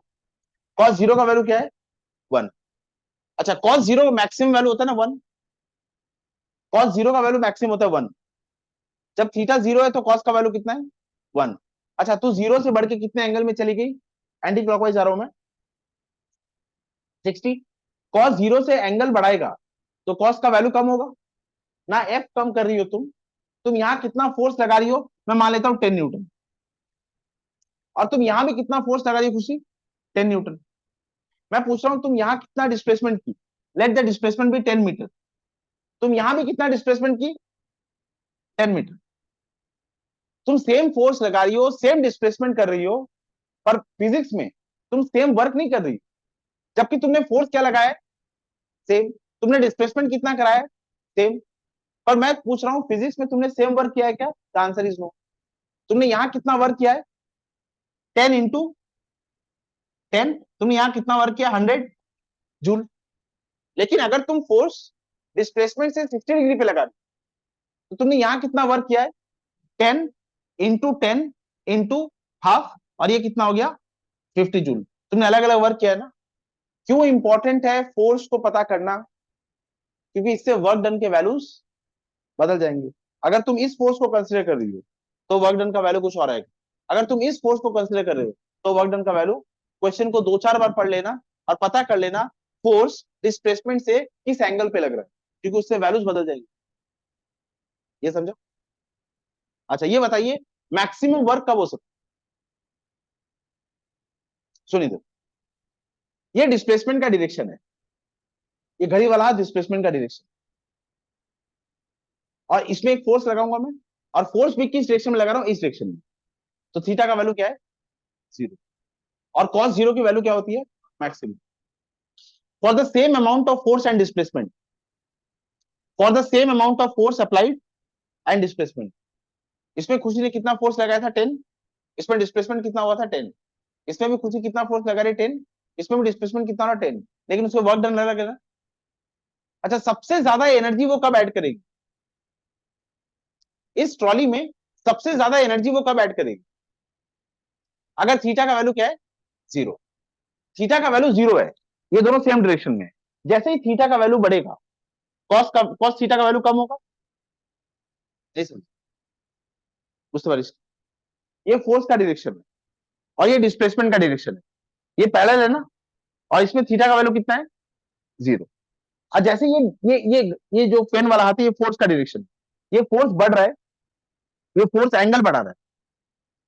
कॉस 0 का वैल्यू क्या है, 1। अच्छा, कॉस 0 का मैक्सिमम वैल्यू होता है ना 1, कॉस 0 का वैल्यू मैक्सिमम होता है 1। जब थीटा 0 है तो कॉस का वैल्यू कितना है, 1। अच्छा, तू 0 से बढ़ के कितने एंगल में चली गई, एंटी क्लॉकवाइज जा रहा हूं मैं, 60। कॉस 0 से एंगल बढ़ाएगा तो कॉस का वैल्यू कम होगा ना, एफ कम कर रही हो तुम यहां कितना फोर्स लगा रही हो, मैं मान लेता हूं 10 न्यूटन, और तुम यहां भी कितना फोर्स लगा रही हो खुशी, 10 न्यूटन। मैं पूछ रहा हूं तुम यहां कितना डिस्प्लेसमेंट की, लेट द डिस्प्लेसमेंट भी 10 मीटर, तुम यहां भी कितना डिस्प्लेसमेंट की, 10 मीटर। तुम सेम फोर्स लगा रही हो, सेम डिस्प्लेसमेंट कर रही हो, पर फिजिक्स में तुम सेम वर्क नहीं कर रही, जबकि तुमने फोर्स क्या लगाया है, सेम। तुमने डिस्प्लेसमेंट कितना कराया है, सेम। पर मैं पूछ रहा हूं फिजिक्स में तुमने सेम वर्क किया है क्या, द आंसर इज नो। तुमने यहां कितना वर्क किया है, 10 × 10, तुमने यहां कितना वर्क किया, 100 जूल। लेकिन अगर तुम फोर्स डिस्प्लेसमेंट से 60 डिग्री पे लगा दी, तो तुमने यहां कितना वर्क किया है, 10 × 10 × हाफ, और ये कितना हो गया, 50 जूल। तुमने अलग अलग वर्क किया है ना। क्यों इंपॉर्टेंट है फोर्स को पता करना, क्योंकि इससे वर्क डन के वैल्यूज बदल जाएंगे। अगर तुम इस फोर्स को कंसिडर कर रही हो तो वर्क डन का वैल्यू कुछ और आएगा, अगर तुम इस फोर्स को कंसिडर कर रहे हो तो वर्क डन का वैल्यू। क्वेश्चन को 2-4 बार पढ़ लेना और पता कर लेना फोर्स डिस्प्लेसमेंट से किस एंगल पे लग रहा है, क्योंकि उससे वैल्यूज बदल जाएंगे। ये समझो। अच्छा, ये बताइए मैक्सिमम वर्क कब हो सकता है, सुनिए तो, ये डिस्प्लेसमेंट का डायरेक्शन है, ये घड़ी वाला डिस्प्लेसमेंट का डायरेक्शन, और इसमें एक फोर्स लगाऊंगा मैं, और फोर्स भी किस डायरेक्शन में लगा रहा हूं, इस डायरेक्शन में। तो थीटा का वैल्यू क्या है, 0। और कॉस 0 की वैल्यू क्या होती है, maximum. For the same amount of force and displacement, for the same amount of force applied and displacement, इसमें खुशी ने कितना फोर्स लगाया था, 10। इसमें डिस्प्लेसमेंट कितना हुआ था, 10। इसमें भी खुशी कितना फोर्स लगा रही, 10। इसमें भी डिस्प्लेसमेंट कितना रहा, 10। लेकिन उसमें वर्क डन लगेगा। अच्छा, सबसे ज्यादा एनर्जी वो कब ऐड करेगी, इस ट्रॉली में सबसे ज्यादा एनर्जी वो कब ऐड करेगी, अगर थीटा का वैल्यू क्या है, 0। थीटा का वैल्यू 0 है, ये दोनों सेम डायरेक्शन में है। जैसे ही थीटा का वैल्यू बढ़ेगा, कॉस थीटा का वैल्यू कम होगा। नहीं समझ, बुझते पारिस, ये फोर्स का डायरेक्शन है और ये डिस्प्लेसमेंट का डायरेक्शन है, ये पैरेलल है ना, और इसमें थीटा का वैल्यू कितना है, 0। और जैसे ये जो पेन वाला हाथ है, ये फोर्स का डायरेक्शन, ये फोर्स बढ़ रहा है, ये फोर्स एंगल बढ़ा रहा है,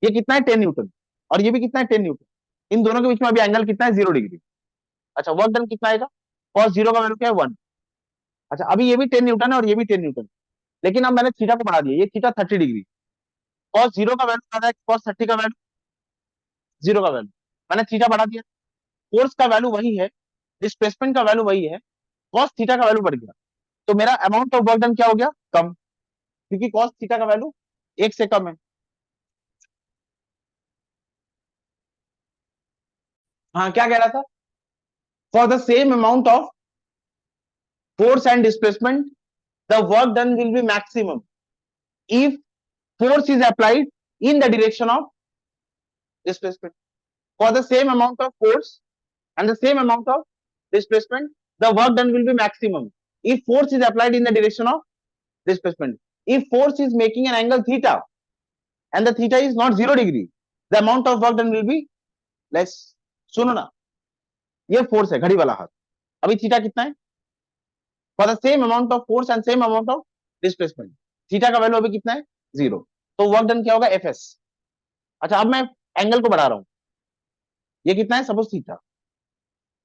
ये कितना है, 10 न्यूटन, और ये भी कितना है, 10 न्यूटन। इन दोनों के बीच में अभी एंगल कितना है, 0 डिग्री। अच्छा, वर्क डन कितना आएगा, कॉस 0 का वैल्यू क्या है, 1। अच्छा, अभी ये भी 10 न्यूटन है और ये भी 10 न्यूटन, लेकिन अब मैंने थीटा को बढ़ा दिया, ये थीटा 30 डिग्री। कॉस 0 का वैल्यू क्या है, कॉस 30 का वैल्यू, 0 का वैल्यू, मैंने थीटा बढ़ा दिया। फोर्स का वैल्यू वही है, डिस्प्लेसमेंट का वैल्यू वही है, कॉस थीटा का वैल्यू बढ़ गया, तो मेरा अमाउंट ऑफ वर्क डन क्या हो गया, कम, क्योंकि कॉस थीटा का वैल्यू 1 से कम है। हाँ, क्या कह रहा था, for the same amount of force and displacement, the work done will be maximum if force is applied in the direction of displacement. For the same amount of force and the same amount of displacement, the work done will be maximum if force is applied in the direction of displacement. if force is making an angle theta and the theta is not 0 degree, the amount of work done will be less. सुनो ना, ये फोर्स है घड़ी वाला हाथ, अभी थीटा कितना है, for the same amount of force and same amount of displacement, theta का वैल्यू अभी कितना है, 0, तो वर्क डन क्या होगा, एफ एस। अच्छा, अब मैं एंगल को बढ़ा रहा हूं, ये कितना है, suppose theta,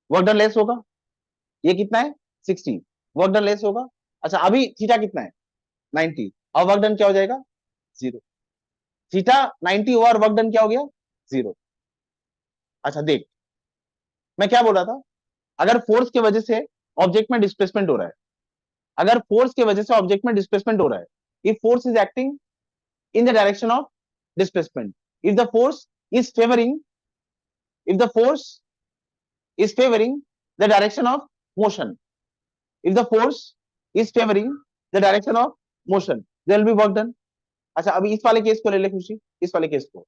work done less होगा, ये कितना है 60, वर्क डन लेस होगा। अच्छा, अभी थीटा कितना है 90, और वर्क डन क्या हो जाएगा 0, थीटा 90 हुआ और वर्क डन क्या हो गया 0। अच्छा देख, मैं क्या बोल रहा था, अगर फोर्स की वजह से ऑब्जेक्ट में डिस्प्लेसमेंट हो रहा है, अगर फोर्स की वजह से ऑब्जेक्ट में डिस्प्लेसमेंट हो रहा है, if force is acting in the direction of displacement, if the force is favoring, if the force is favoring the direction of motion, if the force is favoring the direction of motion, there will be work done। अच्छा, अभी इस वाले केस को ले ले खुशी, इस वाले केस को,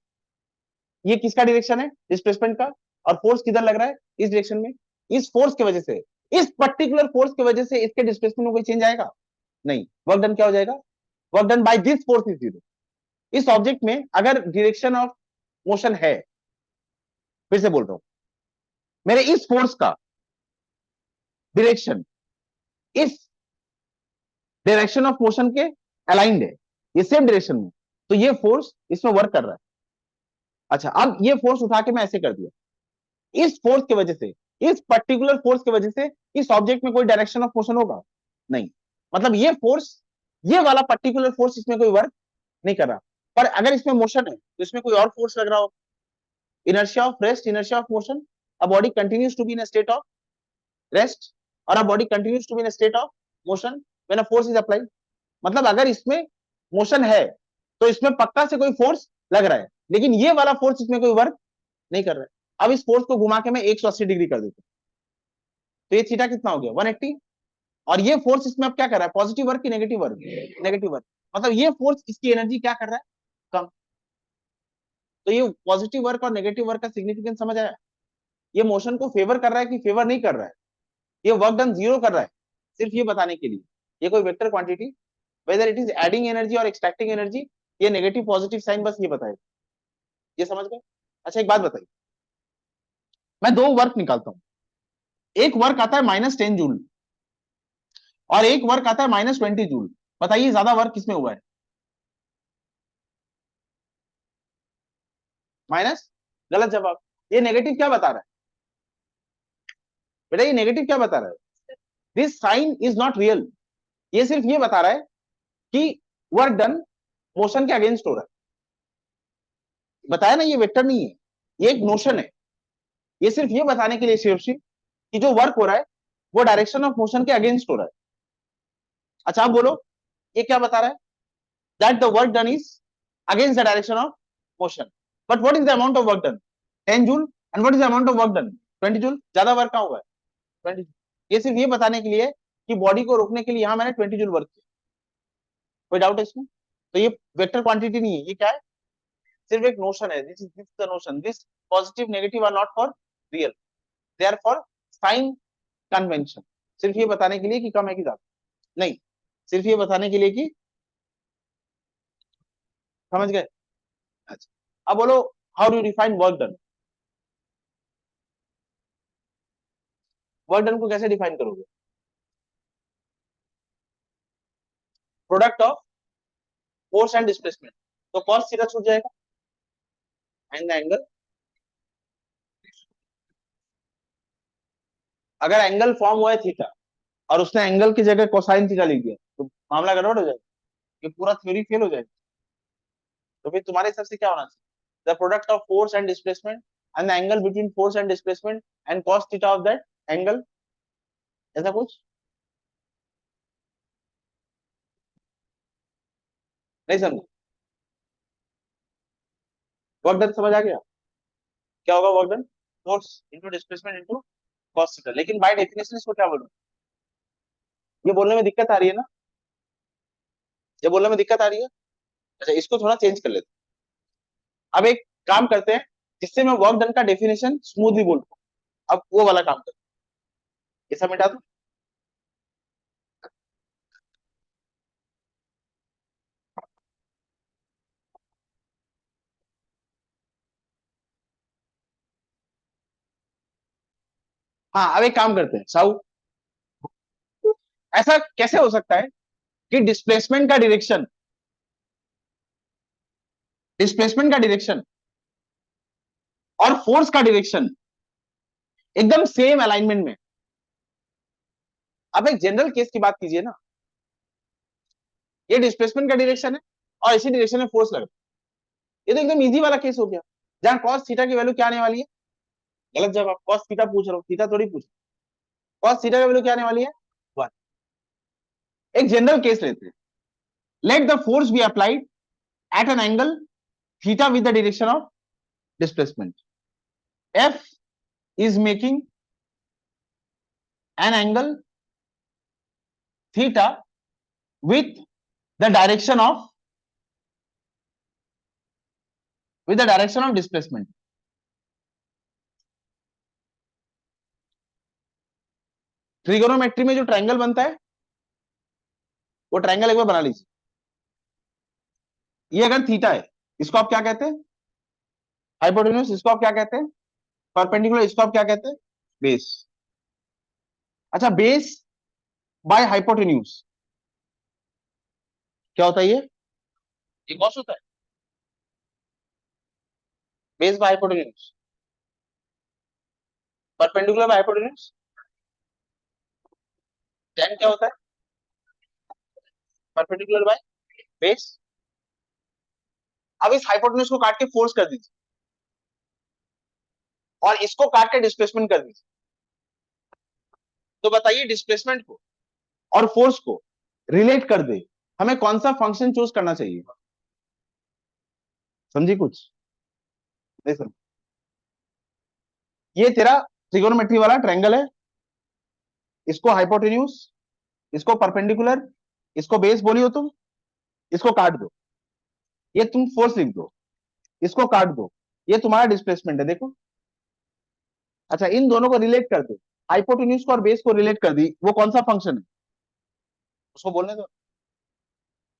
ये किसका डायरेक्शन है डिस्प्लेसमेंट का, और फोर्स किधर लग रहा है इस डायरेक्शन में, इस फोर्स की वजह से, इस पर्टिकुलर फोर्स की वजह से इसके डिस्प्लेसमेंट में कोई चेंज आएगा नहीं, वर्क डन क्या हो जाएगा, work done by this force is 0। इस ऑब्जेक्ट में अगर डायरेक्शन ऑफ मोशन है, फिर से बोल रहा हूं, मेरे इस फोर्स का डायरेक्शन इस डायरेक्शन ऑफ मोशन के अलाइंड है, ये सेम डायरेक्शन में, तो ये फोर्स इसमें वर्क कर रहा है। अच्छा, अब ये फोर्स उठा के मैं ऐसे कर दिया, इस फोर्स की वजह से, इस पर्टिकुलर फोर्स की वजह से इस ऑब्जेक्ट में कोई डायरेक्शन ऑफ मोशन होगा नहीं, मतलब ये फोर्स, ये वाला पर्टिकुलर फोर्स इसमें कोई वर्क नहीं कर रहा, पर अगर इसमें मोशन है तो इसमें कोई और फोर्स लग रहा हो, inertia of rest, inertia of motion, a body continues to be in a state of rest or a body continues to be in a state of motion when a force is applied। मतलब अगर इसमें मोशन है तो इसमें पक्का से कोई फोर्स लग रहा है, लेकिन ये वाला फोर्स इसमें कोई वर्क नहीं कर रहा है। अब इस फोर्स को घुमा के मैं 180 डिग्री कर देता हूं, तो ये थीटा कितना हो गया 180, और ये फोर्स इसमें अब क्या कर रहा है, पॉजिटिव वर्क की नेगेटिव वर्क, नेगेटिव वर्क, मतलब ये फोर्स इसकी एनर्जी क्या कर रहा है, कम। तो ये पॉजिटिव वर्क और नेगेटिव वर्क का सिग्निफिकेंस समझ आया, ये मोशन को फेवर कर रहा है कि फेवर नहीं कर रहा है, ये वर्क डन 0 कर रहा है, सिर्फ ये बताने के लिए, ये कोई vector quantity whether it is adding energy और एक्सट्रैक्टिंग एनर्जी, ये नेगेटिव पॉजिटिव साइन बस ये बताएगा, ये समझ गए। अच्छा, एक बात बताइए, मैं दो वर्क निकालता हूं, एक वर्क आता है -10 जूल और एक वर्क आता है -20 जूल, बताइए ज्यादा वर्क किसमें हुआ है, माइनस, गलत जवाब। ये नेगेटिव क्या बता रहा है बेटा, ये नेगेटिव क्या बता रहा है, this sign is not real, ये सिर्फ ये बता रहा है कि वर्क डन मोशन के अगेंस्ट हो रहा है, बताया ना, ये वेक्टर नहीं है, ये एक नोशन है, ये सिर्फ ये बताने के लिए शिवशी कि जो वर्क हो रहा है वो डायरेक्शन ऑफ मोशन के अगेंस्ट हो रहा है। अच्छा, आप बोलो ये क्या बता रहा है, that the work done is against the direction of motion, but what is the amount of work done 10 joule, and what is the amount of work done 20 joule, ज्यादा वर्क कहां हुआ है 20 जूल। ये सिर्फ ये बताने के लिए कि बॉडी को रोकने के लिए यहां मैंने 20 जूल वर्क किया, कोई डाउट है इसमें, तो ये वेक्टर क्वांटिटी नहीं है, ये क्या है, सिर्फ एक नोशन है, this is the notion, this positive negative are not for real, they are for sign convention, सिर्फ ये बताने के लिए कि कम है कि ज्यादा, नहीं, सिर्फ ये बताने के लिए कि, समझ गए। अच्छा, अब बोलो how do you define work done, work done को कैसे डिफाइन करोगे, product of force and displacement, तो कॉस थीटा छूट जाएगा एंड द एंगल, अगर एंगल फॉर्म हुआ है थीटा और उसने एंगल की जगह कोसाइन थीटा लिख दिया तो मामला गड़बड़ हो जाएगा, ये पूरा थ्योरी फेल हो जाएगा, तो फिर तुम्हारे हिसाब से क्या होना चाहिए, the product of force and displacement and the angle between force and displacement and cos theta of that angle, ऐसा कुछ नहीं समझ, वर्क डन समझ आ गया, क्या होगा work done, force into displacement into cos theta, लेकिन बाय डेफिनेशन इसको क्या बोलूं, ये बोलने में दिक्कत आ रही है ना, ये बोलने में दिक्कत आ रही है। अच्छा, इसको थोड़ा चेंज कर लेते हैं, अब एक काम करते हैं जिससे मैं वर्क डन का डेफिनेशन स्मूथली बोल पाऊं, अब वो वाला काम करते हैं, ये सब मिटा दो, हाँ, अब एक काम करते हैं साउ, ऐसा कैसे हो सकता है कि डिस्प्लेसमेंट का डायरेक्शन और फोर्स का डायरेक्शन एकदम सेम अलाइनमेंट में। अब एक जनरल केस की बात कीजिए ना, ये डिस्प्लेसमेंट का डायरेक्शन है और इसी डायरेक्शन में फोर्स लग रहा है, ये तो एकदम इजी वाला केस हो गया, जहां कॉस थीटा की वैल्यू क्या आने वाली है। गलत जवाब, कॉस थीटा पूछ रहा हूँ, थीटा थोड़ी पूछ, कॉस थीटा की वैल्यू क्या आने वाली है 1। एक जनरल केस लेते हैं, let the force be applied at an angle theta with the direction of displacement. F is making an angle theta with the direction of displacement। Trigonometry में जो ट्रायंगल बनता है वो ट्रायंगल एक बार बना लीजिए। ये अगर थीटा है, इसको आप क्या कहते हैं, हाइपोटेन्यूज, इसको आप क्या कहते हैं परपेंडिकुलर, इसको आप क्या कहते हैं बेस। अच्छा, बेस बाय हाइपोटेन्यूज क्या होता है, ये कॉस होता है, base by hypotenuse, perpendicular by hypotenuse tan क्या होता है, परपेंडिकुलर बाय बेस। अब इस हाइपोटेन्यूज को काट के फोर्स कर दीजिए और इसको काट के डिस्प्लेसमेंट कर दीजिए, तो बताइए डिस्प्लेसमेंट को और फोर्स को रिलेट कर दे, हमें कौन सा फंक्शन चूज करना चाहिए। समझी कुछ नहीं समझ। ये तेरा ट्रिगोनोमेट्री वाला ट्रायंगल है, इसको हाइपोटेन्यूज, इसको परपेंडिकुलर, इसको बेस बोलियो तुम, इसको काट दो, ये तुम फोर्स लिख दो, इसको काट दो, ये तुम्हारा डिस्प्लेसमेंट है, देखो। अच्छा, इन दोनों को रिलेट कर दे, हाइपोटेन्यूज को और बेस को रिलेट कर दी, वो कौन सा फंक्शन है उसको बोलने दो।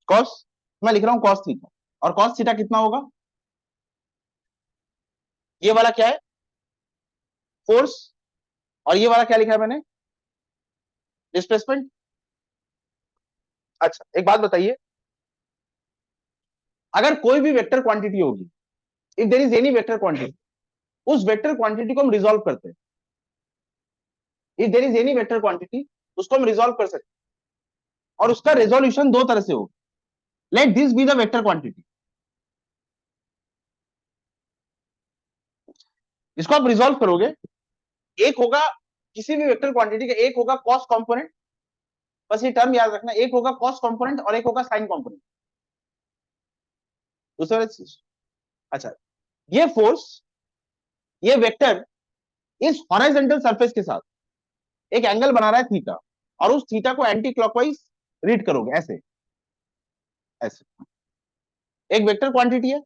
कॉस, मैं लिख रहा हूं कॉस थीटा, और कॉस थीटा कितना होगा, ये वाला क्या है फोर्स, और ये वाला क्या लिखा है मैंने डिस्प्लेसमेंट। अच्छा, एक बात बताइए, अगर कोई भी वेक्टर क्वांटिटी होगी, if there is any vector quantity, उस वेक्टर क्वांटिटी को हम रिजॉल्व करते हैं, if there is any vector quantity उसको हम रिजॉल्व कर सकते हैं, और उसका रेजोल्यूशन दो तरह से होगा। Let this be the vector quantity, इसको आप रिजॉल्व करोगे, एक होगा किसी भी वेक्टर क्वांटिटी का, एक होगा कॉस कंपोनेंट, बस ये टर्म याद रखना, एक होगा कॉस कंपोनेंट और एक होगा साइन कंपोनेंट, दूसरा चीज। अच्छा, ये फोर्स, ये वेक्टर इस हॉरिजॉन्टल सरफेस के साथ एक एंगल बना रहा है थीटा, और उस थीटा को एंटी क्लॉकवाइज रीड करोगे ऐसे ऐसे। एक वेक्टर क्वांटिटी है,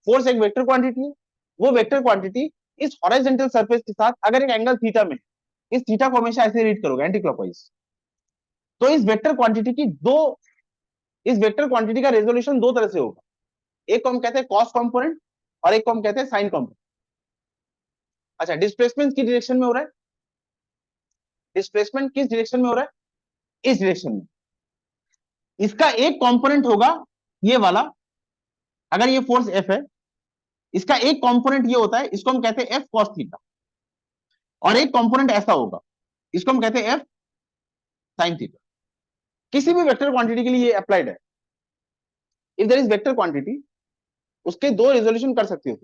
फोर्स एक वेक्टर क्वांटिटी है, वो वेक्टर क्वांटिटी इस हॉरिजॉन्टल सरफेस के साथ अगर एक एंगल थीटा में, इस थीटा को हमेशा ऐसे रीड करोगे एंटी क्लॉकवाइज। तो इस वेक्टर क्वांटिटी का रेजोल्यूशन दो तरह से होगा, एक को हम कहते हैं कॉस कंपोनेंट और एक को हम कहते हैं साइन कंपोनेंट। अच्छा, डिस्प्लेसमेंट किस डायरेक्शन में हो रहा है, डिस्प्लेसमेंट किस डायरेक्शन में हो रहा है, इस डायरेक्शन में। इसका एक कंपोनेंट होगा ये वाला, अगर ये फोर्स एफ है, इसका एक कंपोनेंट ये होता है, इसको हम कहते हैं एफ कॉस थीटा, और एक कंपोनेंट ऐसा होगा, इसको हम कहते हैं एफ साइन थीटा। किसी भी वेक्टर क्वांटिटी के लिए ये अप्लाइड है, if there is vector quantity, उसके दो रेजोल्यूशन कर सकते हो।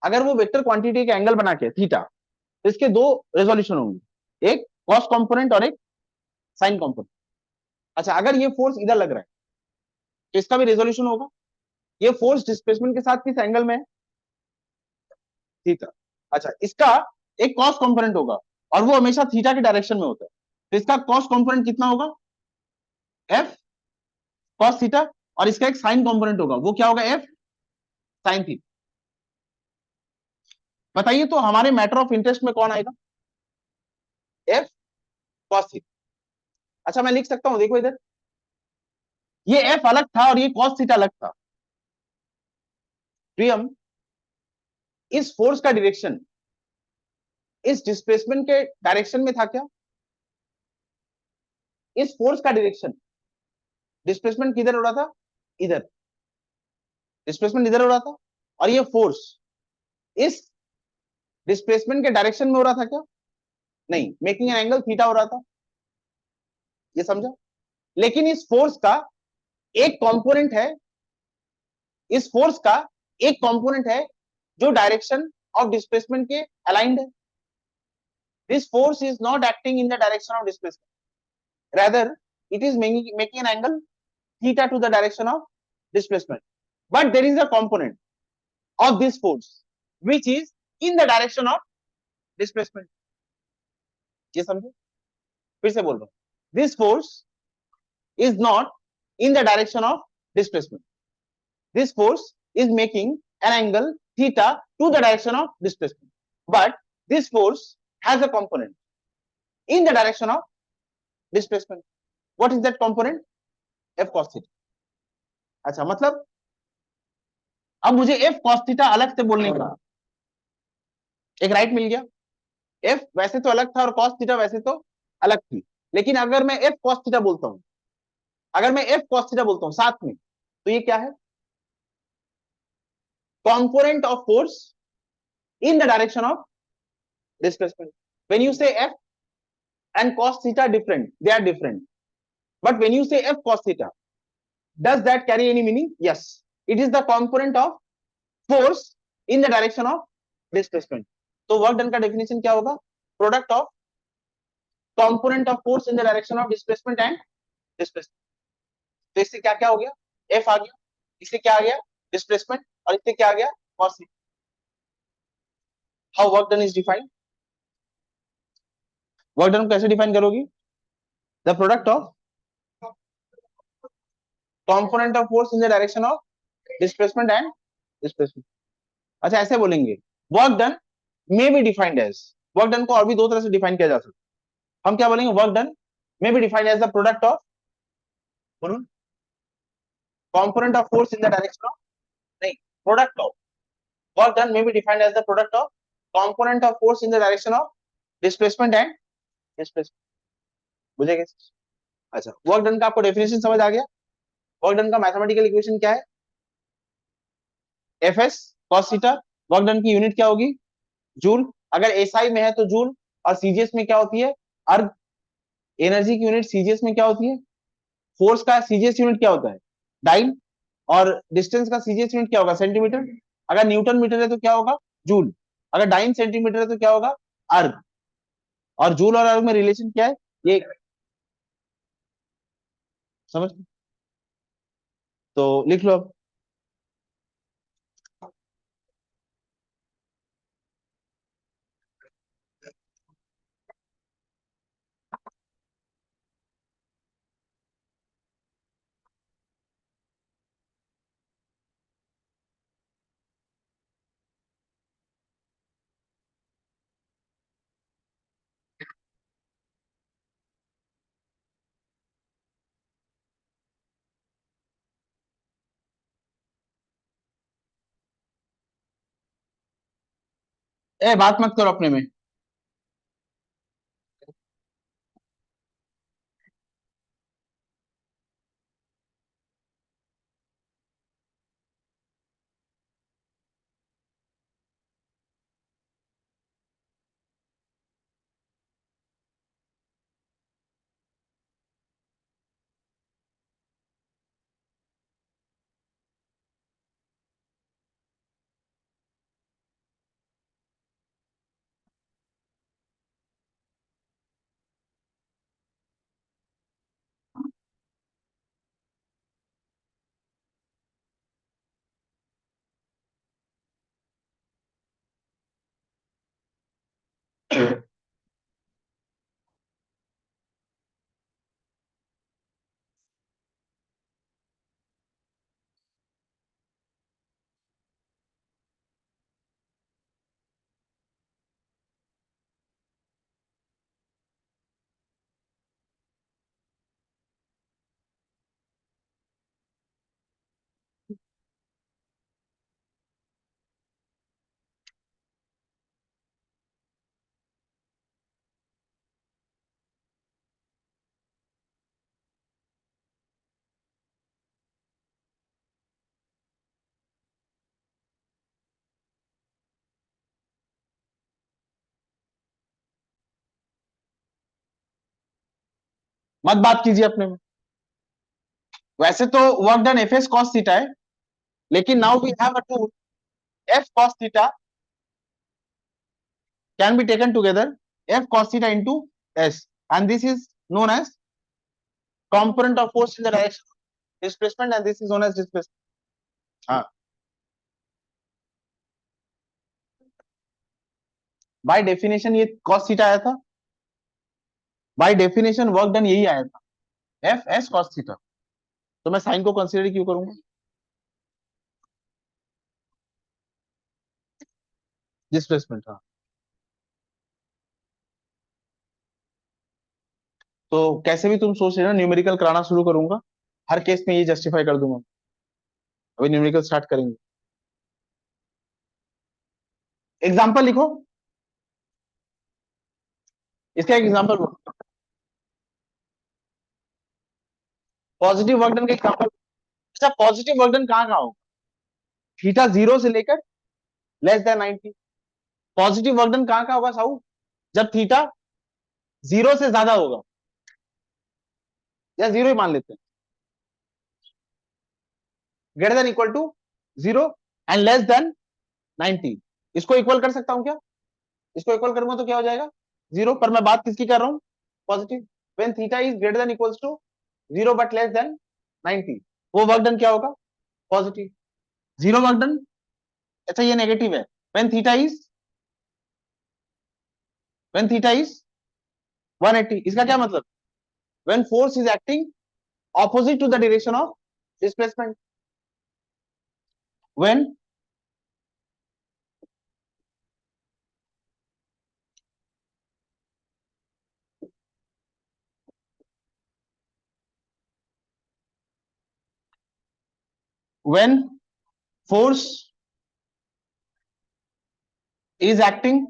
अगर वो वेक्टर क्वांटिटी का एंगल बना के थीटा, तो इसके दो रेजोल्यूशन होंगे, एक कॉस कंपोनेंट और एक साइन कंपोनेंट। अच्छा, अगर ये फोर्स इधर लग रहा है तो इसका भी रेजोल्यूशन होगा, ये फोर्स डिस्प्लेसमेंट के साथ किस एंगल में है, थीटा। अच्छा, इसका एक कॉस कंपोनेंट होगा और वो हमेशा थीटा के डायरेक्शन में होता है, तो इसका कॉस कंपोनेंट कितना होगा, एफ कॉस थीटा, और इसका एक साइन कंपोनेंट होगा, वो क्या होगा, एफ साइन थीटा। बताइए तो हमारे मैटर ऑफ इंटरेस्ट में कौन आएगा, एफ कॉस थीटा। अच्छा, मैं लिख सकता हूं, देखो इधर, ये एफ अलग था और ये कॉस थीटा अलग था, प्रियम इस फोर्स का डायरेक्शन इस डिस्प्लेसमेंट के डायरेक्शन में था क्या? इस फोर्स का डायरेक्शन, डिस्प्लेसमेंट किधर हो रहा था? इधर, डिस्प्लेसमेंट इधर हो रहा था, और ये फोर्स इस डिस्प्लेसमेंट के डायरेक्शन में हो रहा था क्या? नहीं, मेकिंग एन एंगल थीटा हो रहा था, ये समझा? लेकिन इस फोर्स का एक कंपोनेंट है, इस फोर्स का एक कंपोनेंट है जो डायरेक्शन ऑफ डिस्प्लेसमेंट के अलाइंड है. This force is not acting in the direction of displacement, rather it is making an angle theta to the direction of displacement, but there is a component of this force which is in the direction of displacement. ये समझो, फिर से बोल रहा हूं, this force is not in the direction of displacement. This force is making an angle theta to the direction of displacement, but this force has a component in the direction of displacement. What is that component? F cos theta. अच्छा, मतलब अब मुझे F cos theta अलग से बोलने का एक राइट मिल गया. F वैसे तो अलग था और cos थीटा वैसे तो अलग थी, लेकिन अगर मैं F cos थीटा बोलता हूं, अगर मैं F cos थीटा बोलता हूं साथ में, तो ये क्या है? Component of force in the direction of displacement. When you से F and cos theta different, they are different, but when you say F cos theta, does that carry any meaning? Yes, it is the component of force in the direction of displacement. तो वर्क डन का डेफिनेशन क्या होगा? Product of component of force in the direction of displacement and displacement. तो इससे क्या क्या हो गया? एफ आ गया, इससे क्या आ गया? डिस्प्लेसमेंट, और इससे क्या आ गया? Cos. How work done is defined? Work done कैसे डिफाइन करोगी? The product of component of force in the direction of displacement and displacement. अच्छा, ऐसे बोलेंगे, work done may be defined as, work done को और भी दो तरह से डिफाइन किया जा सकता है. हम क्या बोलेंगे? Work done may be defined as the product of, बोलो, component of force in the direction of, नहीं, product of, work done may be defined as the product of component of force in the direction of displacement and displacement. बुझे कैसे? अच्छा, वर्क डन का आपको डेफिनेशन समझ आ गया? वर्क डन का मैथमेटिकल इक्वेशन क्या है? F S cos theta. Work done की यूनिट क्या होगी? जूल. अगर एसआई में है तो जूल, और सीजीएस में क्या होती है? अर्ग. एनर्जी की यूनिट सीजीएस में क्या होती है? फोर्स का सीजीएस यूनिट क्या होता है? डाइन. और डिस्टेंस का सीजीएस यूनिट क्या होगा? सेंटीमीटर. अगर न्यूटन मीटर है तो क्या होगा? जूल. अगर डाइन सेंटीमीटर है तो क्या होगा? अर्ग. और जूल और अर्ग में रिलेशन क्या है? ये समझ, तो लिख लो अब. ए, बात मत करो अपने में. मत बात कीजिए अपने में। वैसे तो work done F S cos theta है, लेकिन now we have a tool F cos theta can be taken together, F cos theta into S, and this is known as component of force in the direction of displacement, and this is known as displacement. हाँ, बाय डेफिनेशन ये cos थीटा आया था, बाय डेफिनेशन वर्क डन यही आया था, एफ एस cos थीटा। तो मैं साइन को कंसीडर क्यों करूंगा? डिस्प्लेसमेंट, हाँ। तो कैसे भी तुम सोच रहे ना, न्यूमेरिकल कराना शुरू करूंगा, हर केस में ये जस्टिफाई कर दूंगा। अभी न्यूमेरिकल स्टार्ट करेंगे। एग्जांपल लिखो, इसका एक एग्जांपल, पॉजिटिव वर्क डन का एग्जांपल। अच्छा, पॉजिटिव वर्क डन कहाँ कहाँ होगा? थीटा 0 से लेकर less than 90। Positive work done कहाँ कहाँ होगा साहू? जब थीटा 0 से ज्यादा होगा, या 0 ही मान लेते हैं, greater than equal to 0 and less than 90। इसको इक्वल कर सकता हूं क्या? इसको इक्वल करूंगा तो क्या हो जाएगा? 0। पर मैं बात किसकी कर रहा हूं? Positive. When theta is greater than equals to 0 but less than 90, वो वर्क डन क्या होगा? पॉजिटिव। 0 वर्क डन, अच्छा ये नेगेटिव है। When theta is, when theta is 180, इसका क्या मतलब? When force is acting opposite to the direction of displacement, when when force is acting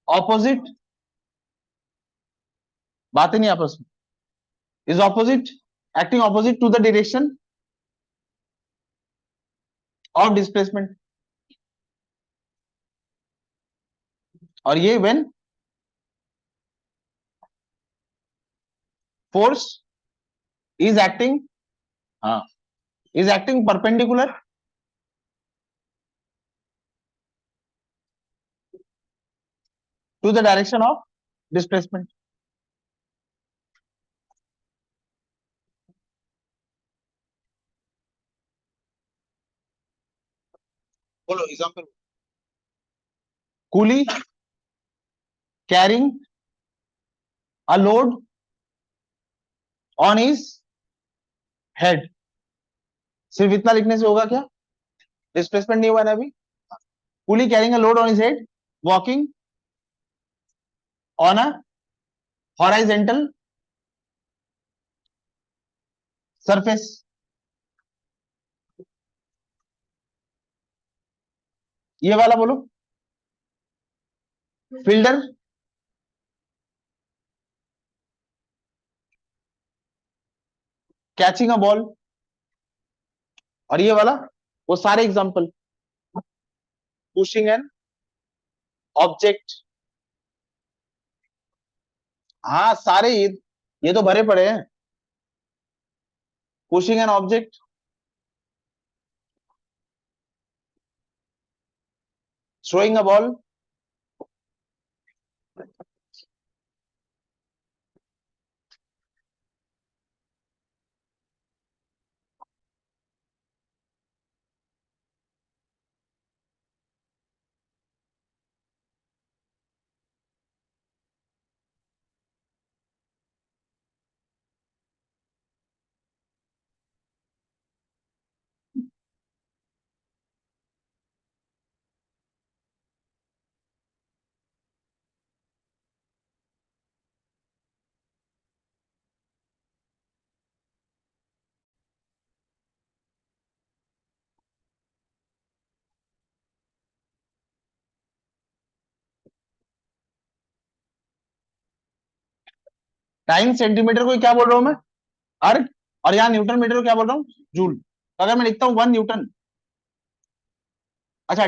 opposite, बात ही नहीं आपस में, is opposite, acting opposite to the direction of displacement, और ये when force is acting, हाँ, is acting perpendicular to the direction of displacement। बोलो example. Coolie carrying a load on his head, सिर्फ इतना लिखने से होगा क्या? डिस्प्लेसमेंट नहीं हुआ ना अभी। Coolie carrying a load on his head, walking on a horizontal surface. ये वाला बोलो, फील्डर कैचिंग अ बॉल, और ये वाला वो सारे एग्जांपल, पुशिंग एन ऑब्जेक्ट। हाँ सारे ये तो भरे पड़े हैं। Pushing an object, throwing a ball, time centimetre को क्या बोल रहा हूं मैं? अर्ग। और यहाँ न्यूटन मीटर को क्या बोल रहा हूँ? जूल। तो अगर मैं लिखता हूँ 1 न्यूटन, अच्छा,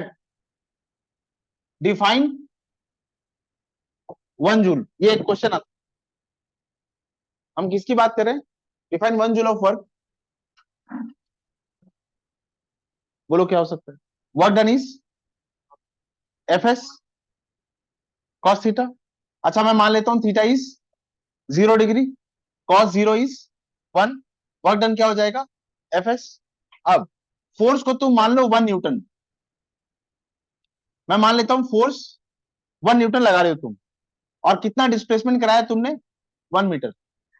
डिफाइन 1 जूल, ये एक क्वेश्चन आता हम किसकी बात कर रहे हैं? Define 1 joule of work. बोलो क्या हो सकता है? Work done is F S cos theta. अच्छा मैं मान लेता हूं theta is 0 degree, cos 0 is 1। Work done क्या हो जाएगा? F S. अब फोर्स को तुम मान लो 1 न्यूटन। मैं मान लेता हूं फोर्स 1 न्यूटन लगा रहे हो तुम, और कितना डिस्प्लेसमेंट कराया तुमने? 1 मीटर।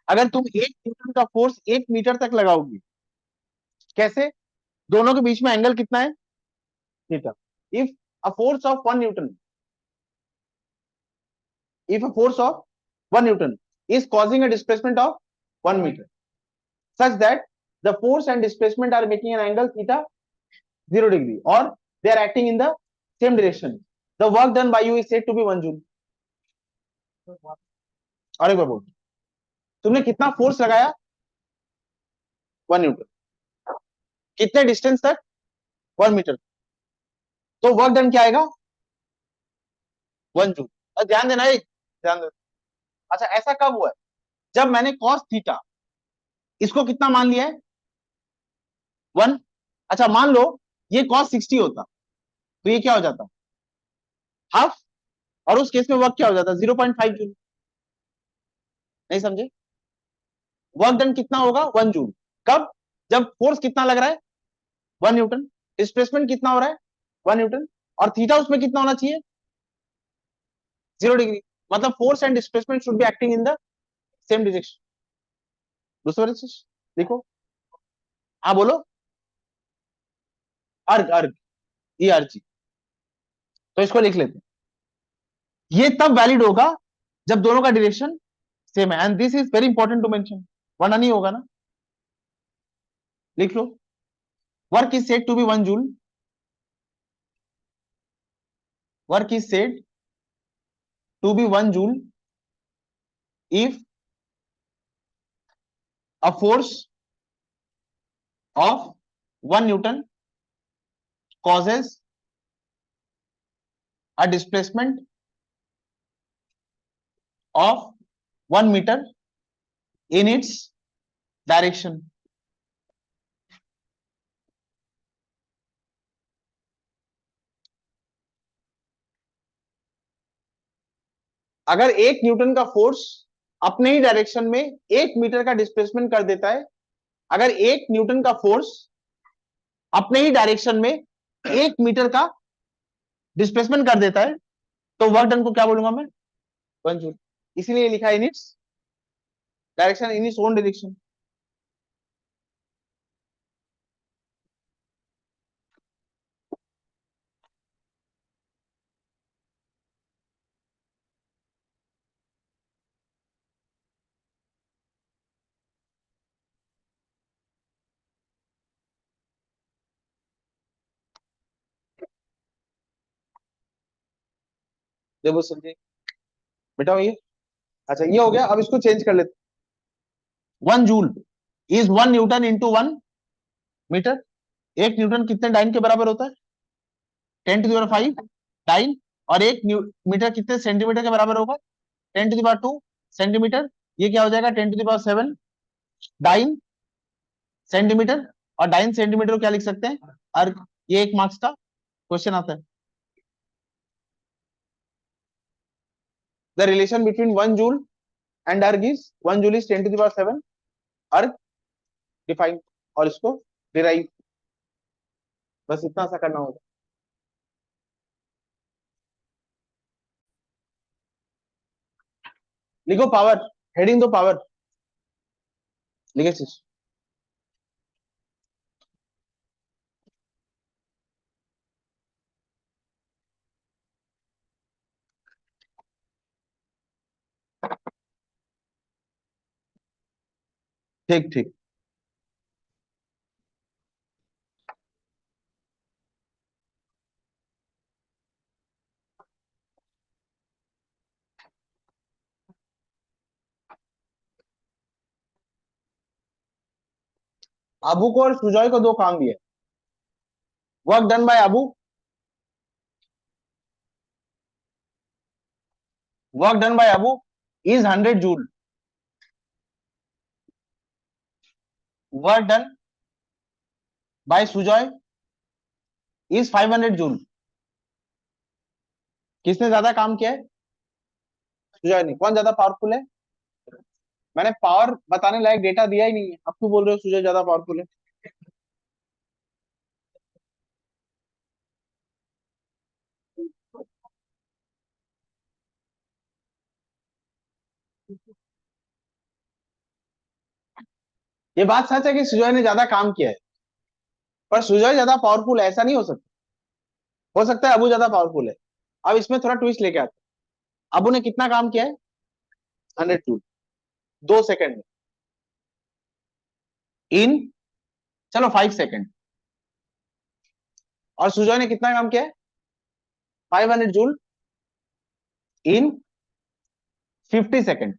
अगर तुम 1 न्यूटन का फोर्स 1 मीटर तक लगाओगी, कैसे? दोनों के बीच में एंगल कितना है? Theta. If a force of 1 Newton, if a force of 1 Newton is causing a displacement of 1 meter, such that the force and displacement are making an angle theta 0 degree, or they are acting in the same direction, the work done by you is said to be 1 joule. और एक बार बोल, तुमने कितना फोर्स लगाया? 1 न्यूटन। कितने डिस्टेंस तक? 1 मीटर। तो वर्क डन क्या आएगा? 1 जूल। और ध्यान देना, एक ध्यान देना। अच्छा ऐसा कब हुआ है? जब मैंने कॉस थीटा इसको कितना मान लिया है? 1। अच्छा मान लो ये कॉस 60 होता, तो ये क्या हो जाता? हाफ। और उस केस में वर्क क्या हो जाता? 0.5 जूल। नहीं समझे? वर्क डन कितना होगा? 1 जूल। कब? जब फोर्स कितना लग रहा है? 1 न्यूटन। डिस्प्लेसमेंट कितना हो रहा है? 1 न्यूटन। और थीटा उसमें कितना होना चाहिए? 0 डिग्री। मतलब force and displacement should be acting in the same direction. दूसरे से देखो। हाँ बोलो। अर्ग अर्ग, ये अर्जी। तो इसको लिख लेते हैं। ये तब वैलिड होगा जब दोनों का डायरेक्शन सेम है, and this is very important to mention, वरना नहीं होगा ना। लिख लो। Work is said to be 1 joule. Work is said to be 1 joule if a force of 1 Newton causes a displacement of 1 meter in its direction. अगर 1 न्यूटन का फोर्स अपने ही डायरेक्शन में 1 मीटर का डिस्प्लेसमेंट कर देता है, अगर 1 न्यूटन का फोर्स अपने ही डायरेक्शन में 1 मीटर का डिस्प्लेसमेंट कर देता है, तो वर्क डन को क्या बोलूंगा मैं? 1 जूल। इसीलिए लिखा in its direction, in its own direction. देखो समझे बेटा ये। अच्छा ये हो गया, अब इसको चेंज कर लेते। 1 joule is 1 newton into 1 metre. 1 newton कितने डाइन के बराबर होता है? 10⁵ डाइन। और 1 मीटर कितने सेंटीमीटर के बराबर होगा? 10⁵ सेंटीमीटर। ये क्या हो जाएगा? 10⁷ डाइन सेंटीमीटर। और डाइन सेंटीमीटर को क्या लिख सकते हैं? अर्ग। ये 1 मार्क्स का क्वेश्चन आता है। The relation between 1 joule and अर्ग इज 1 जूल इज 10⁷ अर्ग। डिफाइन और इसको डिराइव। बस इतना सा करना होगा। लिखो पावर, हेडिंग दो पावर। लिखे चीज। ठीक ठीक। अबू को और सुजॉय को दो काम दिए। Work done bye Abu, work done bye Abu is 100 joule. Work done bye Sujoy is 500 joule. किसने ज्यादा काम किया है? सुजॉय ने। कौन ज्यादा पावरफुल है? मैंने पावर बताने लायक डेटा दिया ही नहीं है, अब क्यों बोल रहे हो सुजॉय ज्यादा पावरफुल है? ये बात सच है कि सुजॉय ने ज्यादा काम किया है, पर सुजॉय ज्यादा पावरफुल है ऐसा नहीं हो सकता। हो सकता है अबू ज्यादा पावरफुल है। अब इसमें थोड़ा ट्विस्ट लेके आते हैं। अबू ने कितना काम किया है? 102, 2 सेकंड में, इन, चलो 5 सेकंड। और सुजॉय ने कितना काम किया है? 500 जूल इन 50 सेकंड।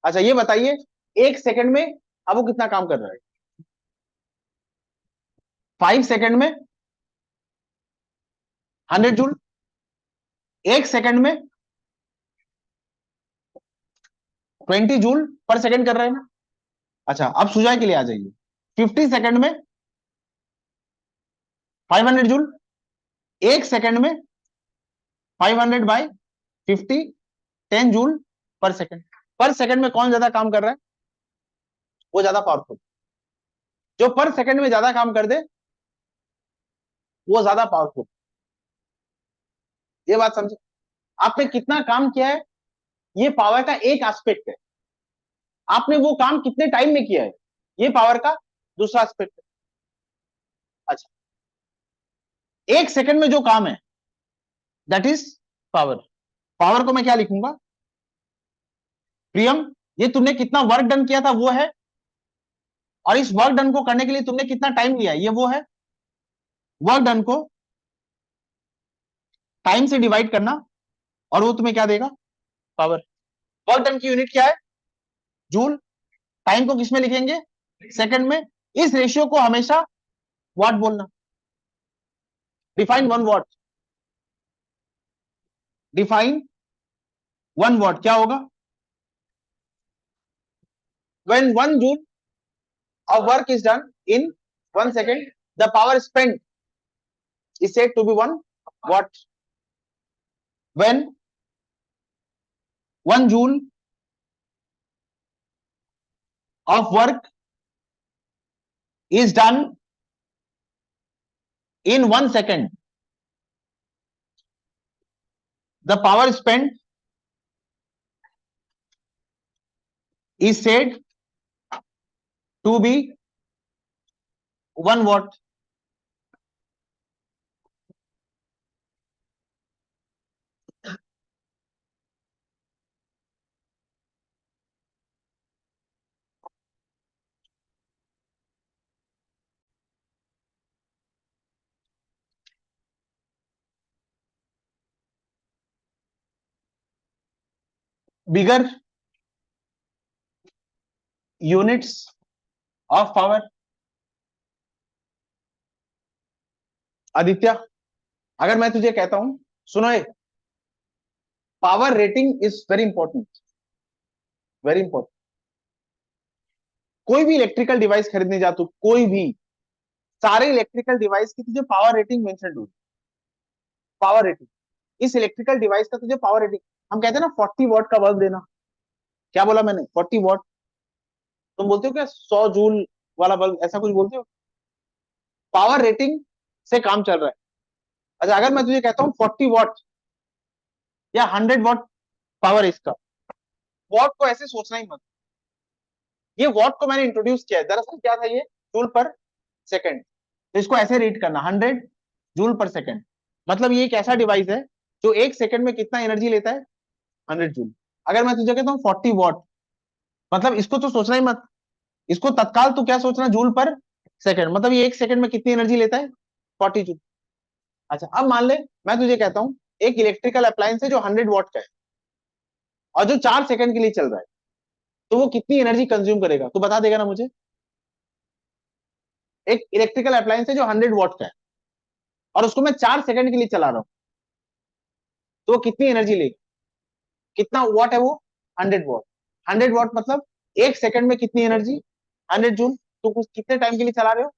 अच्छा ये बताइए, 1 सेकंड में अबू कितना काम कर रहा है? 5 सेकंड में 100 जूल, 1 सेकंड में 20 जूल पर सेकंड कर रहे हैं ना। अच्छा अब सुजॉय के लिए आ जाइए, 50 सेकंड में 500 जूल, 1 सेकंड में 500/50, 10 जूल पर सेकंड में कौन ज्यादा काम कर रहा है? वो ज्यादा पावरफुल। जो पर सेकंड में ज्यादा काम कर दे वो ज्यादा पावरफुल। ये बात समझे? आपने कितना काम किया है ये पावर का एक एस्पेक्ट है, आपने वो काम कितने टाइम में किया है ये पावर का दूसरा एस्पेक्ट है। अच्छा, 1 सेकंड में जो काम है दैट इज पावर। पावर को मैं क्या लिखूंगा? प्रियम, ये तुमने कितना वर्क डन किया था वो है, और इस वर्क डन को करने के लिए तुमने कितना टाइम लिया ये वो है। वर्क डन को टाइम से डिवाइड करना और वो तुम्हें क्या देगा? पावर। वर्क डन की यूनिट क्या है? जूल। टाइम को किसमें लिखेंगे? सेकंड में। इस रेशियो को हमेशा वॉट बोलना। Define 1 what. डिफाइन 1 वॉट क्या होगा? when 1 joule of work is done in 1 second, the power spent is said to be 1 watt. When 1 joule of work is done in 1 second, the power spent is said to be 1 watt. Bigger units of power. Aditya, अगर मैं तुझे कहता हूं, सुनो, ये power rating is very important, very important. कोई भी इलेक्ट्रिकल डिवाइस खरीदने जा तू, कोई भी, सारे इलेक्ट्रिकल डिवाइस की तुझे पावर रेटिंग मेंशन होगी। पावर रेटिंग, इस इलेक्ट्रिकल डिवाइस का तुझे पावर रेटिंग, हम कहते हैं ना 40 वॉट का बल्ब देना। क्या बोला मैंने? 40 वॉट। तुम बोलते हो क्या 100 जूल वाला बल्ब, ऐसा कुछ बोलते हो? पावर रेटिंग से काम चल रहा है। अच्छा अगर मैं तुझे कहता हूँ 40 वॉट या 100 वॉट पावर इसका, वॉट को ऐसे सोचना ही मत। ये वॉट को मैंने इंट्रोड्यूस किया है, दरअसल क्या था ये? जूल पर सेकंड। तो इसको ऐसे रीड करना, 100 जूल पर सेकंड। मतलब ये एक ऐसा डिवाइस है जो 1 सेकंड में कितना एनर्जी लेता है? 100 जूल। अगर मैं तुझे कहता हूँ 40 वॉट, मतलब इसको तो सोचना ही मत, इसको तत्काल तो क्या सोचना? जूल पर सेकंड। मतलब ये 1 सेकंड में कितनी एनर्जी लेता है? 40 जूल। अच्छा अब मान ले मैं तुझे कहता हूं एक इलेक्ट्रिकल अप्लायंस है जो 100 वॉट का है और जो 4 सेकंड के लिए चल रहा है, तो वो कितनी एनर्जी कंज्यूम करेगा? तू बता देगा ना मुझे? एक इलेक्ट्रिकल अप्लायंस है जो 100 वॉट का है और उसको मैं 4 सेकंड के लिए चला रहा हूं, तो वो कितनी एनर्जी लेगा? कितना वॉट है वो? 100 वॉट। 100 वॉट मतलब एक सेकंड में कितनी एनर्जी? 100 जूल। तो कुछ कितने टाइम के लिए चला रहे हो?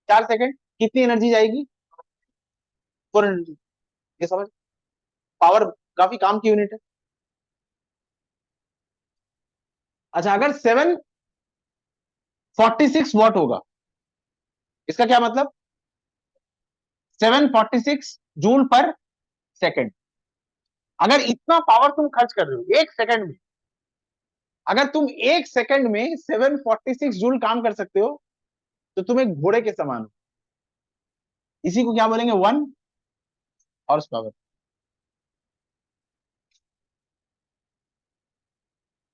4 सेकंड। कितनी एनर्जी जाएगी? 400 जूल। ये समझ? पावर काफी काम की यूनिट है। अच्छा, अगर 746 वॉट होगा, इसका क्या मतलब? 746 जूल पर सेकंड। अगर इतना पावर तुम खर्च कर रहे हो एक सेकंड में, अगर तुम एक सेकंड में 746 जूल काम कर सकते हो, तो तुम एक घोड़े के समान हो। इसी को क्या बोलेंगे? 1 हॉर्स पावर।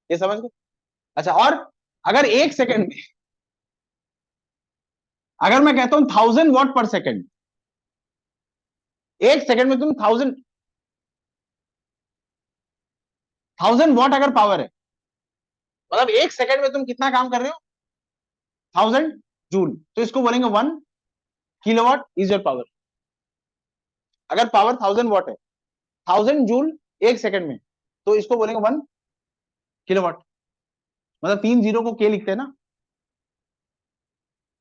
ये समझ गए? अच्छा, और अगर एक सेकंड में, अगर मैं कहता हूं 1000 वॉट पर सेकंड, एक सेकंड में तुम 1000 वॉट अगर पावर है, मतलब एक सेकंड में तुम कितना काम कर रहे हो? 1000 जूल। तो इसको बोलेंगे 1 किलोवाट इज योर पावर। अगर पावर 1000 वॉट है, 1000 जूल एक सेकंड में, तो इसको बोलेंगे 1 किलोवाट। मतलब 3 जीरो को के लिखते हैं ना।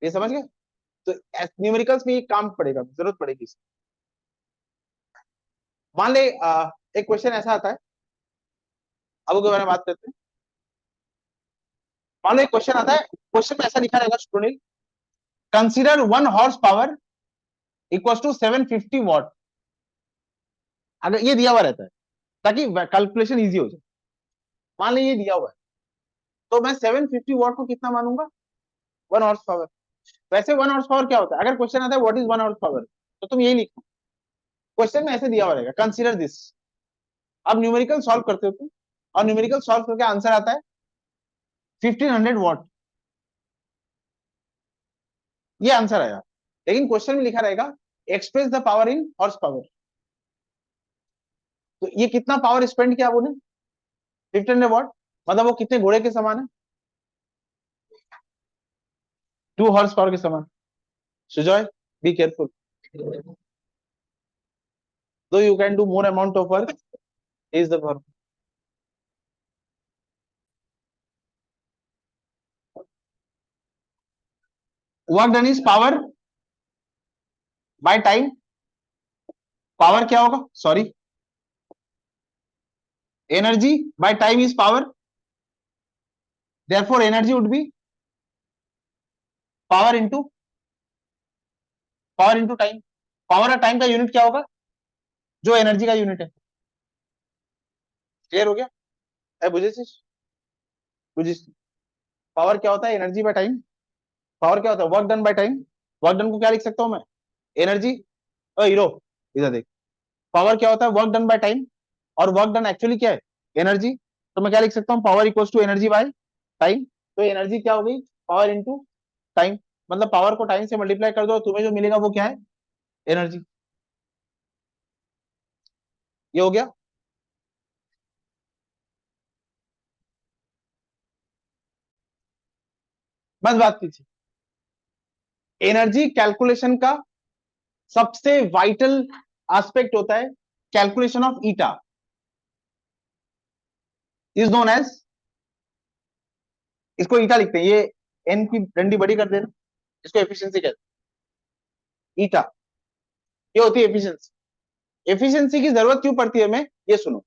ये समझ गए? तो न्यूमेरिकल्स में ये काम पड़ेगा, जरूरत पड़ेगी। मान ले एक क्वेश्चन ऐसा आता है, अब उसके बारे में बात करते हैं। मान लो एक क्वेश्चन आता है, क्वेश्चन में ऐसा लिखा रहेगा student, consider 1 horse power equal to 750 watt. अगर ये दिया हुआ रहता है, ताकि कैलकुलेशन इजी हो जाए। मान लो ये दिया हुआ है, तो मैं 750 वॉट को कितना मानूंगा? 1 हॉर्स पावर। वैसे 1 हॉर्स पावर क्या होता है? अगर क्वेश्चन आता है व्हाट इज 1 हॉर्स पावर, तो तुम यही लिखो। क्वेश्चन में ऐसे दिया हुआ रहेगा, कंसीडर दिस। अब न्यूमेरिकल सॉल्व करते हो तुम, और न्यूमेरिकल सॉल्व करके आंसर आता है 1500 वॉट। ये आंसर आया। लेकिन क्वेश्चन में लिखा रहेगा express the power in horse power. तो ये कितना पावर स्पेंड किया वो ने? 1500 वॉट। मतलब वो कितने घोड़े के समान है? 2 हॉर्स पावर के समान। सुजॉय, बी केयरफुल, दो you can do more amount of work is the work. Work done is power by time. Power क्या होगा? Sorry, energy by time is power, therefore energy would be power into time. Power और टाइम का यूनिट क्या होगा? जो एनर्जी का यूनिट है। क्लियर हो गया? बुझे? बुझे? पावर क्या होता है? Energy by time. पावर क्या होता है? Work done by time. Work done को क्या लिख सकता हूं मैं? एनर्जी। हीरो, इधर देख। पावर क्या होता है? Work done by time. और वर्क डन एक्चुअली क्या है? एनर्जी। तो मैं क्या लिख सकता हूँ? Power equals to energy by time. तो एनर्जी क्या हो गई? Power into time. मतलब पावर को टाइम से मल्टीप्लाई कर दो, तुम्हें जो मिलेगा वो क्या है? एनर्जी। ये हो गया। बस बात कीजिए। एनर्जी कैलकुलेशन का सबसे वाइटल एस्पेक्ट होता है calculation of eta, is known as, इसको ईटा लिखते हैं। ये एन की डंडी बड़ी कर देना, इसको एफिशिएंसी कहते हैं, ईटा। ये होती है एफिशिएंसी। एफिशिएंसी की जरूरत क्यों पड़ती है हमें? ये सुनो,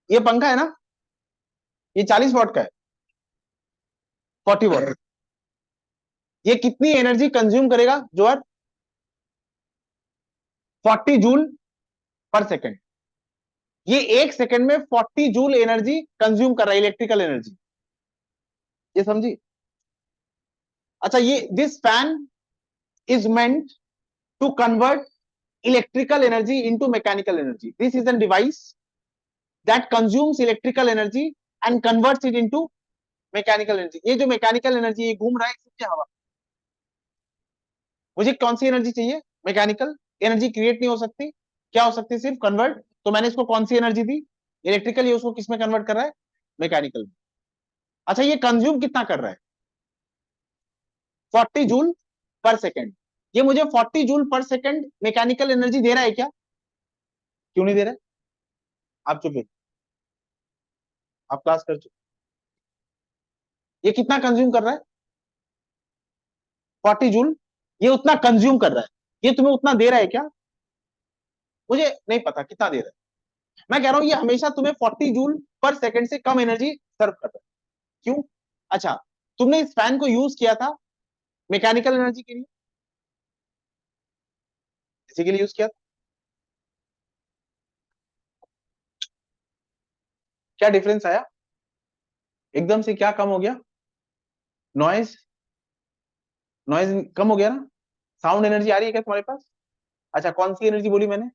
ये पंखा है ना, ये 40 वॉट का है, 40 वॉट। ये कितनी एनर्जी कंज्यूम करेगा जो है? 40 जूल पर सेकेंड। ये एक सेकेंड में 40 जूल एनर्जी कंज्यूम कर रहा है, इलेक्ट्रिकल एनर्जी। ये समझी? अच्छा, ये this fan is meant to convert electrical energy into mechanical energy. This is a device that consumes electrical energy and converts it into mechanical energy. ये जो mechanical energy ये घूम रहा है, इससे हवा। मुझे कौन सी एनर्जी चाहिए? Mechanical energy. क्रिएट नहीं हो सकती, क्या हो सकती है? सिर्फ कन्वर्ट। तो मैंने इसको कौन सी एनर्जी दी? इलेक्ट्रिकल। ये उसको किस में कन्वर्ट कर रहा है? मैकेनिकल में। अच्छा, ये कंज्यूम कितना कर रहा है? 40 जूल पर सेकेंड। ये मुझे 40 जूल पर सेकेंड मैकेनिकल एनर्जी दे रहा है क्या? क्यों नहीं दे रहा है? आप चुप, आप क्लास कर चुके। ये कितना कंज्यूम कर रहा है? 40 जूल। ये उतना कंज्यूम कर रहा है, ये तुम्हें उतना दे रहा है क्या? मुझे नहीं पता कितना दे रहा है। मैं कह रहा हूं ये हमेशा तुम्हें 40 जूल पर सेकंड से कम एनर्जी सर्व कर रहा है। क्यों? अच्छा, तुमने इस फैन को यूज किया था मैकेनिकल एनर्जी के लिए, इसी के लिए यूज किया था। क्या डिफरेंस आया? एकदम से क्या कम हो गया? नॉइज। नॉइज कम हो गया ना? साउंड एनर्जी आ रही है क्या तुम्हारे पास? अच्छा, कौन सी एनर्जी बोली मैंने?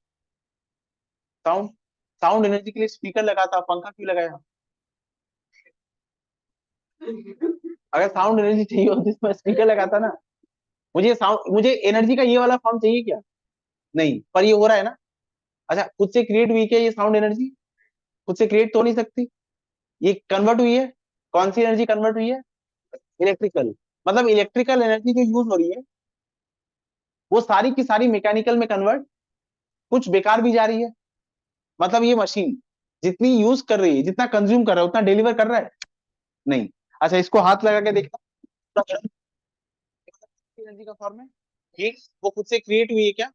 साउंड। साउंड एनर्जी के लिए स्पीकर लगा था, पंखा क्यों लगाया? अगर साउंड एनर्जी चाहिए होती तो मैं स्पीकर लगाता ना। मुझे साउंड, मुझे एनर्जी का ये वाला फॉर्म चाहिए क्या? नहीं, पर ये हो रहा है ना। अच्छा, खुद से क्रिएट हुई क्या ये साउंड एनर्जी? खुद से क्रिएट तो हो नहीं सकती। ये कन्वर्ट हुई है। कौन सी एनर्जी कन्वर्ट हुई है? इलेक्ट्रिकल। मतलब इलेक्ट्रिकल एनर्जी जो यूज हो रही है वो सारी की सारी मैकेनिकल में कन्वर्ट, कुछ बेकार भी जा रही है। मतलब ये मशीन जितनी यूज कर रही है, जितना कंज्यूम कर रहा है, उतना डिलीवर कर रहा है? नहीं। अच्छा, इसको हाथ लगा के देखना। एनर्जी का फॉर्म है हीट, वो खुद से क्रिएट हुई है क्या?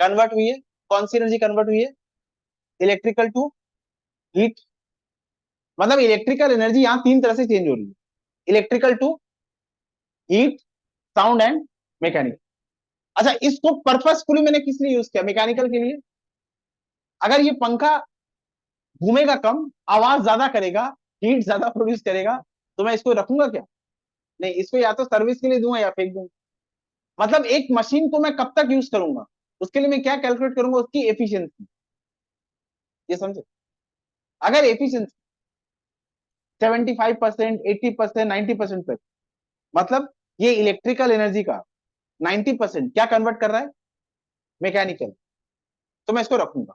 कन्वर्ट हुई है। कौन सी एनर्जी कन्वर्ट हुई है? Electrical to heat. मतलब इलेक्ट्रिकल एनर्जी यहाँ तीन तरह से चेंज हो रही है। Electrical to heat, sound and mechanical. अच्छा, इसको पर्पसफुली मैंने किस लिए यूज किया? मैकेनिकल के लिए। अगर ये पंखा घूमेगा कम, आवाज ज्यादा करेगा, हीट ज्यादा प्रोड्यूस करेगा, तो मैं इसको रखूंगा क्या? नहीं, इसको या तो सर्विस के लिए दूंगा या फेंक दूंगा। मतलब एक मशीन को मैं कब तक यूज करूंगा, उसके लिए मैं क्या कैलकुलेट करूंगा? उसकी एफिशिएंसी। ये समझे? अगर एफिशिएंसी 75%, 80%, 90% तक, मतलब ये इलेक्ट्रिकल एनर्जी का 90% क्या कन्वर्ट कर रहा है? मैकेनिकल। तो मैं इसको रखूंगा।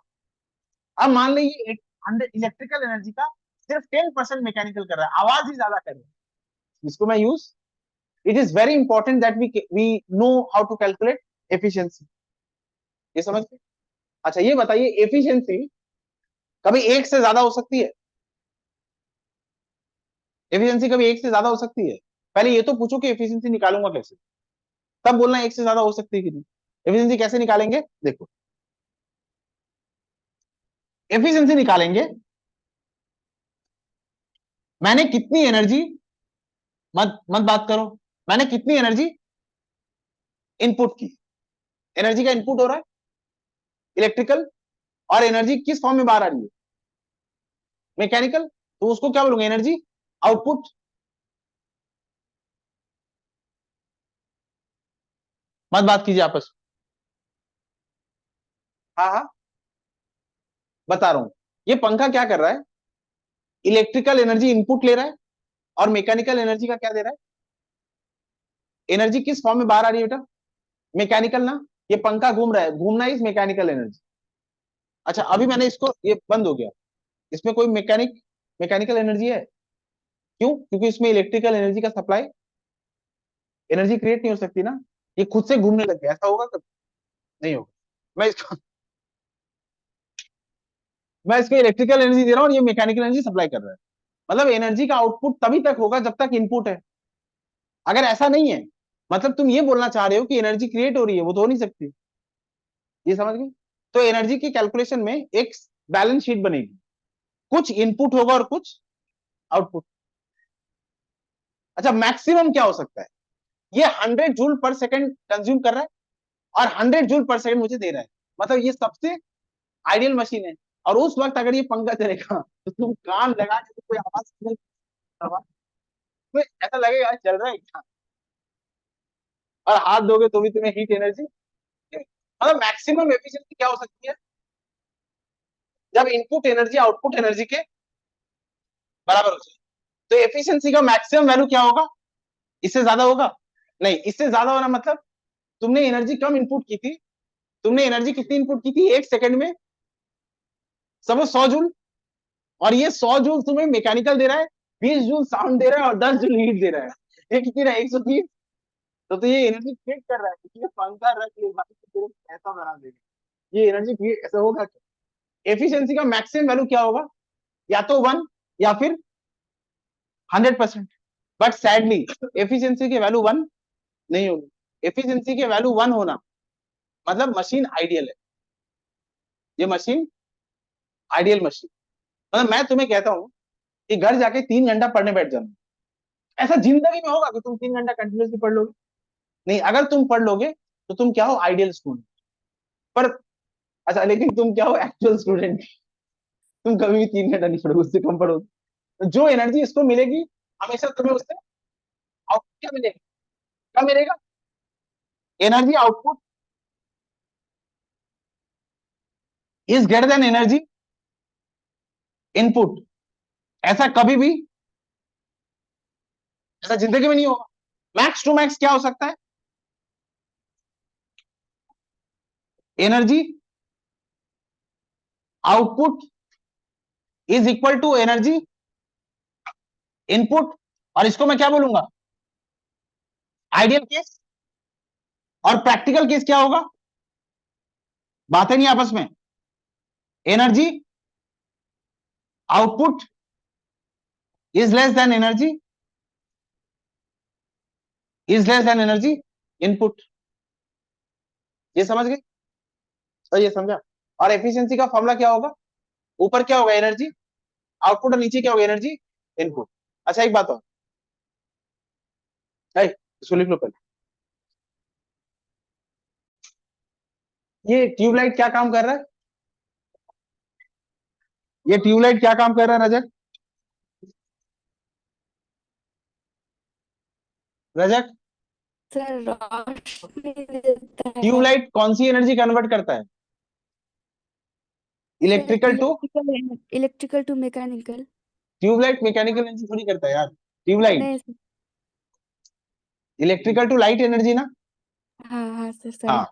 अब मान लीजिए इलेक्ट्रिकल एनर्जी का सिर्फ 10% मैकेनिकल कर रहा है, आवाज ही ज्यादा कर रहा है, इसको मैं use. It is very important that we know how to calculate efficiency. ये समझ गए? अच्छा, ये बताइए एफिशिएंसी कभी एक से ज्यादा हो सकती है? एफिशिएंसी कभी एक से ज्यादा हो सकती है? पहले ये तो पूछो कि एफिशिएंसी निकालूंगा कैसे, तब बोलना एक से ज्यादा हो सकती है कि नहीं। एफिशिएंसी कैसे निकालेंगे? देखो, एफिशिएंसी निकालेंगे, मैंने कितनी एनर्जी, मत मत बात करो, मैंने कितनी एनर्जी इनपुट की। एनर्जी का इनपुट हो रहा है इलेक्ट्रिकल, और एनर्जी किस फॉर्म में बाहर आ रही है? मैकेनिकल। तो उसको क्या बोलूंगा? Energy output. मत बात कीजिए आपस में। हाँ हाँ, बता रहा हूं। ये पंखा क्या कर रहा है? इलेक्ट्रिकल एनर्जी इनपुट ले रहा है, और मैकेनिकल एनर्जी का क्या दे रहा है? एनर्जी किस फॉर्म में बाहर आ रही है बेटा? मैकेनिकल ना। ये पंखा घूम रहा है, घूमना इज मैकेनिकल एनर्जी। अच्छा, अभी मैंने इसको, ये बंद हो गया, इसमें कोई मैकेनिकल एनर्जी है? क्यों? क्योंकि इसमें इलेक्ट्रिकल एनर्जी का सप्लाई, एनर्जी क्रिएट नहीं हो सकती ना। ये खुद से घूमने लग गया, ऐसा होगा कभी? नहीं होगा। मैं इसको इलेक्ट्रिकल एनर्जी दे रहा हूँ और ये मैकेनिकल एनर्जी सप्लाई कर रहा है। मतलब एनर्जी का आउटपुट तभी तक होगा जब तक इनपुट है। अगर ऐसा नहीं है, मतलब तुम ये बोलना चाह रहे हो कि एनर्जी क्रिएट हो रही है, वो तो हो नहीं सकती। ये समझ गए? तो एनर्जी की कैलकुलेशन में एक बैलेंस शीट बनेगी, कुछ इनपुट होगा और कुछ आउटपुट। अच्छा, मैक्सिमम क्या हो सकता है? ये 100 जूल पर सेकंड कंज्यूम कर रहा है, और 100 जूल पर सेकंड मुझे दे रहा है। मतलब ये सबसे आइडियल मशीन है। और उस वक्त अगर ये पंखा चलेगा तो तुम कान लगा के तो कोई आवाज नहीं, तो ऐसा लगेगा चल रहा है क्या। और हाथ दोगे तो भी तुम्हें हीट एनर्जी। मतलब मैक्सिमम एफिशिएंसी क्या हो सकती है? जब इनपुट एनर्जी आउटपुट एनर्जी के बराबर हो जाए। तो एफिशिएंसी का मैक्सिमम वैल्यू क्या होगा? इससे ज्यादा होगा? नहीं, इससे ज्यादा होना मतलब तुमने एनर्जी कम इनपुट की थी। तुमने एनर्जी कितनी इनपुट की थी एक सेकंड में? समझ, 100 जूल। और ये 100 जूल तुम्हें मैकेनिकल दे रहा है, 20 जूल साउंड दे रहा है, और 10 जूल हीट दे रहा है। ये कितनी रहा है? 130। तो ये एनर्जी क्रिएट कर रहा है, इसलिए पंखा रख ले भाई, तो तेरे ऐसा बना देगा। ये एनर्जी क्रिएट ऐसा होगा क्या? एफिशिएंसी का मैक्सिमम वैल्यू क्या होगा? या तो 1, या फिर 100%। बट सैडली एफिशिएंसी की वैल्यू 1 नहीं होगी। एफिशिएंसी की वैल्यू 1 होना मतलब मशीन आइडियल है, ये मशीन आइडियल मशीन। मतलब मैं तुम्हें कहता हूं कि घर जाके 3 घंटा पढ़ने बैठ जाना, ऐसा जिंदगी में होगा कि तुम 3 घंटा कंटिन्यूसली पढ़ लोगे? नहीं। अगर तुम पढ़ लोगे तो तुम क्या हो, आइडियल स्टूडेंट। पर अच्छा, लेकिन तुम क्या हो, एक्चुअल स्टूडेंट। तुम कभी भी 3 घंटा नहीं पढ़ोगे, उससे कम पढ़ोगे। तो जो एनर्जी इसको मिलेगी, हमेशा तुम्हें उससे आउटपुट क्या मिलेगा, क्या मिलेगा? Energy output is greater then energy input. ऐसा कभी भी, ऐसा जिंदगी में नहीं होगा। मैक्स टू मैक्स क्या हो सकता है, energy output is equal to energy input, और इसको मैं क्या बोलूंगा, आइडियल केस। और प्रैक्टिकल केस क्या होगा, बातें नहीं आपस में, energy output is less than energy input. ये समझ गए? तो ये समझा। और एफिशिएंसी का फॉर्मूला क्या होगा, ऊपर क्या होगा, एनर्जी आउटपुट, और नीचे क्या होगा, एनर्जी इनपुट। अच्छा एक बात और, इसको लिख लो पहले। ये ट्यूबलाइट क्या काम कर रहा है, ये ट्यूबलाइट क्या काम कर रहा है रजत? रजत, सर रोशनी देता है। ट्यूबलाइट कौन सी एनर्जी कन्वर्ट करता है, sir electrical to? Electrical to mechanical. Tubelight mechanical energy थोड़ी करता है यार, ट्यूबलाइट नहीं sir. Electrical to light energy ना। हाँ हाँ सर, हाँ। सॉरी।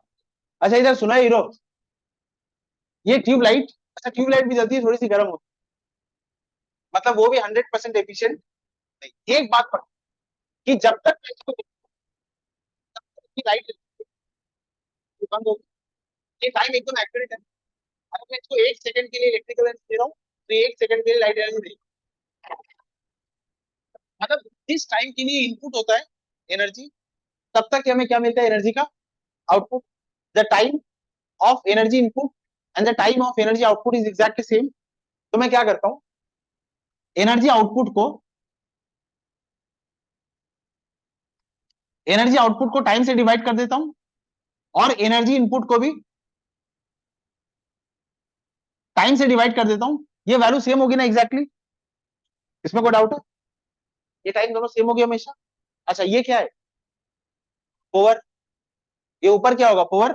अच्छा इधर सुना है हीरो, ये ट्यूबलाइट, अच्छा ट्यूबलाइट भी जल्दी थोड़ी सी गर्म होती है, मतलब वो भी 100% एफिशिएंट नहीं। एक बात पर, कि जब तक लाइट बंद होगी, ये टाइम एकदम एक्यूरेट है। अगर मैं इसको 1 सेकंड के लिए इलेक्ट्रिकल एनर्जी दे रहा हूँ, तो 1 सेकंड के लिए लाइट एनर्जी देगी। मतलब जिस टाइम के लिए इनपुट होता है एनर्जी, तब तक हमें क्या मिलता है, एनर्जी का output. The time of energy input and the time of energy output is exactly same. तो मैं क्या करता हूं, एनर्जी आउटपुट को टाइम से डिवाइड कर देता हूं, और एनर्जी इनपुट को भी टाइम से डिवाइड कर देता हूं। ये वैल्यू सेम होगी ना एग्जैक्टली, इसमें कोई डाउट है? ये टाइम दोनों सेम होगी हमेशा। अच्छा ये क्या है, पावर। ये ऊपर क्या होगा, पावर,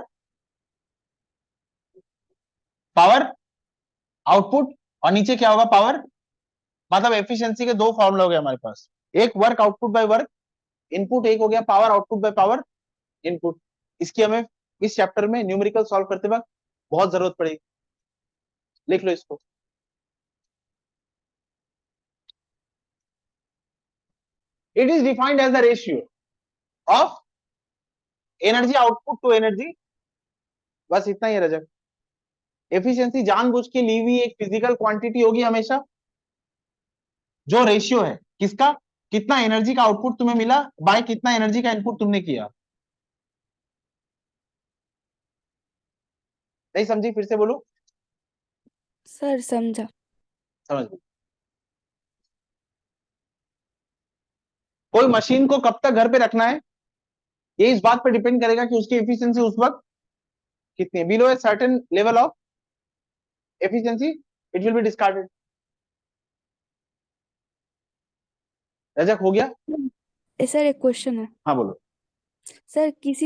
पावर आउटपुट, और नीचे क्या होगा, पावर। मतलब एफिशिएंसी के दो फॉर्मूला हो गए हमारे पास, एक work output by work input, एक हो गया power output by power input. इसकी हमें इस चैप्टर में न्यूमेरिकल सॉल्व करते वक्त बहुत जरूरत पड़ेगी। लिख लो इसको। It is defined as the ratio of energy output to energy, बस इतना ही है रजक। एफिशिएंसी जानबूझ के ली हुई एक फिजिकल क्वांटिटी होगी हमेशा, जो रेशियो है किसका, कितना एनर्जी का आउटपुट तुम्हें मिला बाय कितना एनर्जी का इनपुट तुमने किया। नहीं समझी, फिर से बोलो। सर समझा। समझ गई। कोई मशीन को कब तक घर पे रखना है, ये इस बात पर डिपेंड करेगा कि उसकी एफिशिएंसी उस वक्त कितनी है। Below a certain level of efficiency it will be discarded. Rajak हो गया? सर एक क्वेश्चन है। हाँ बोलो। सर किसी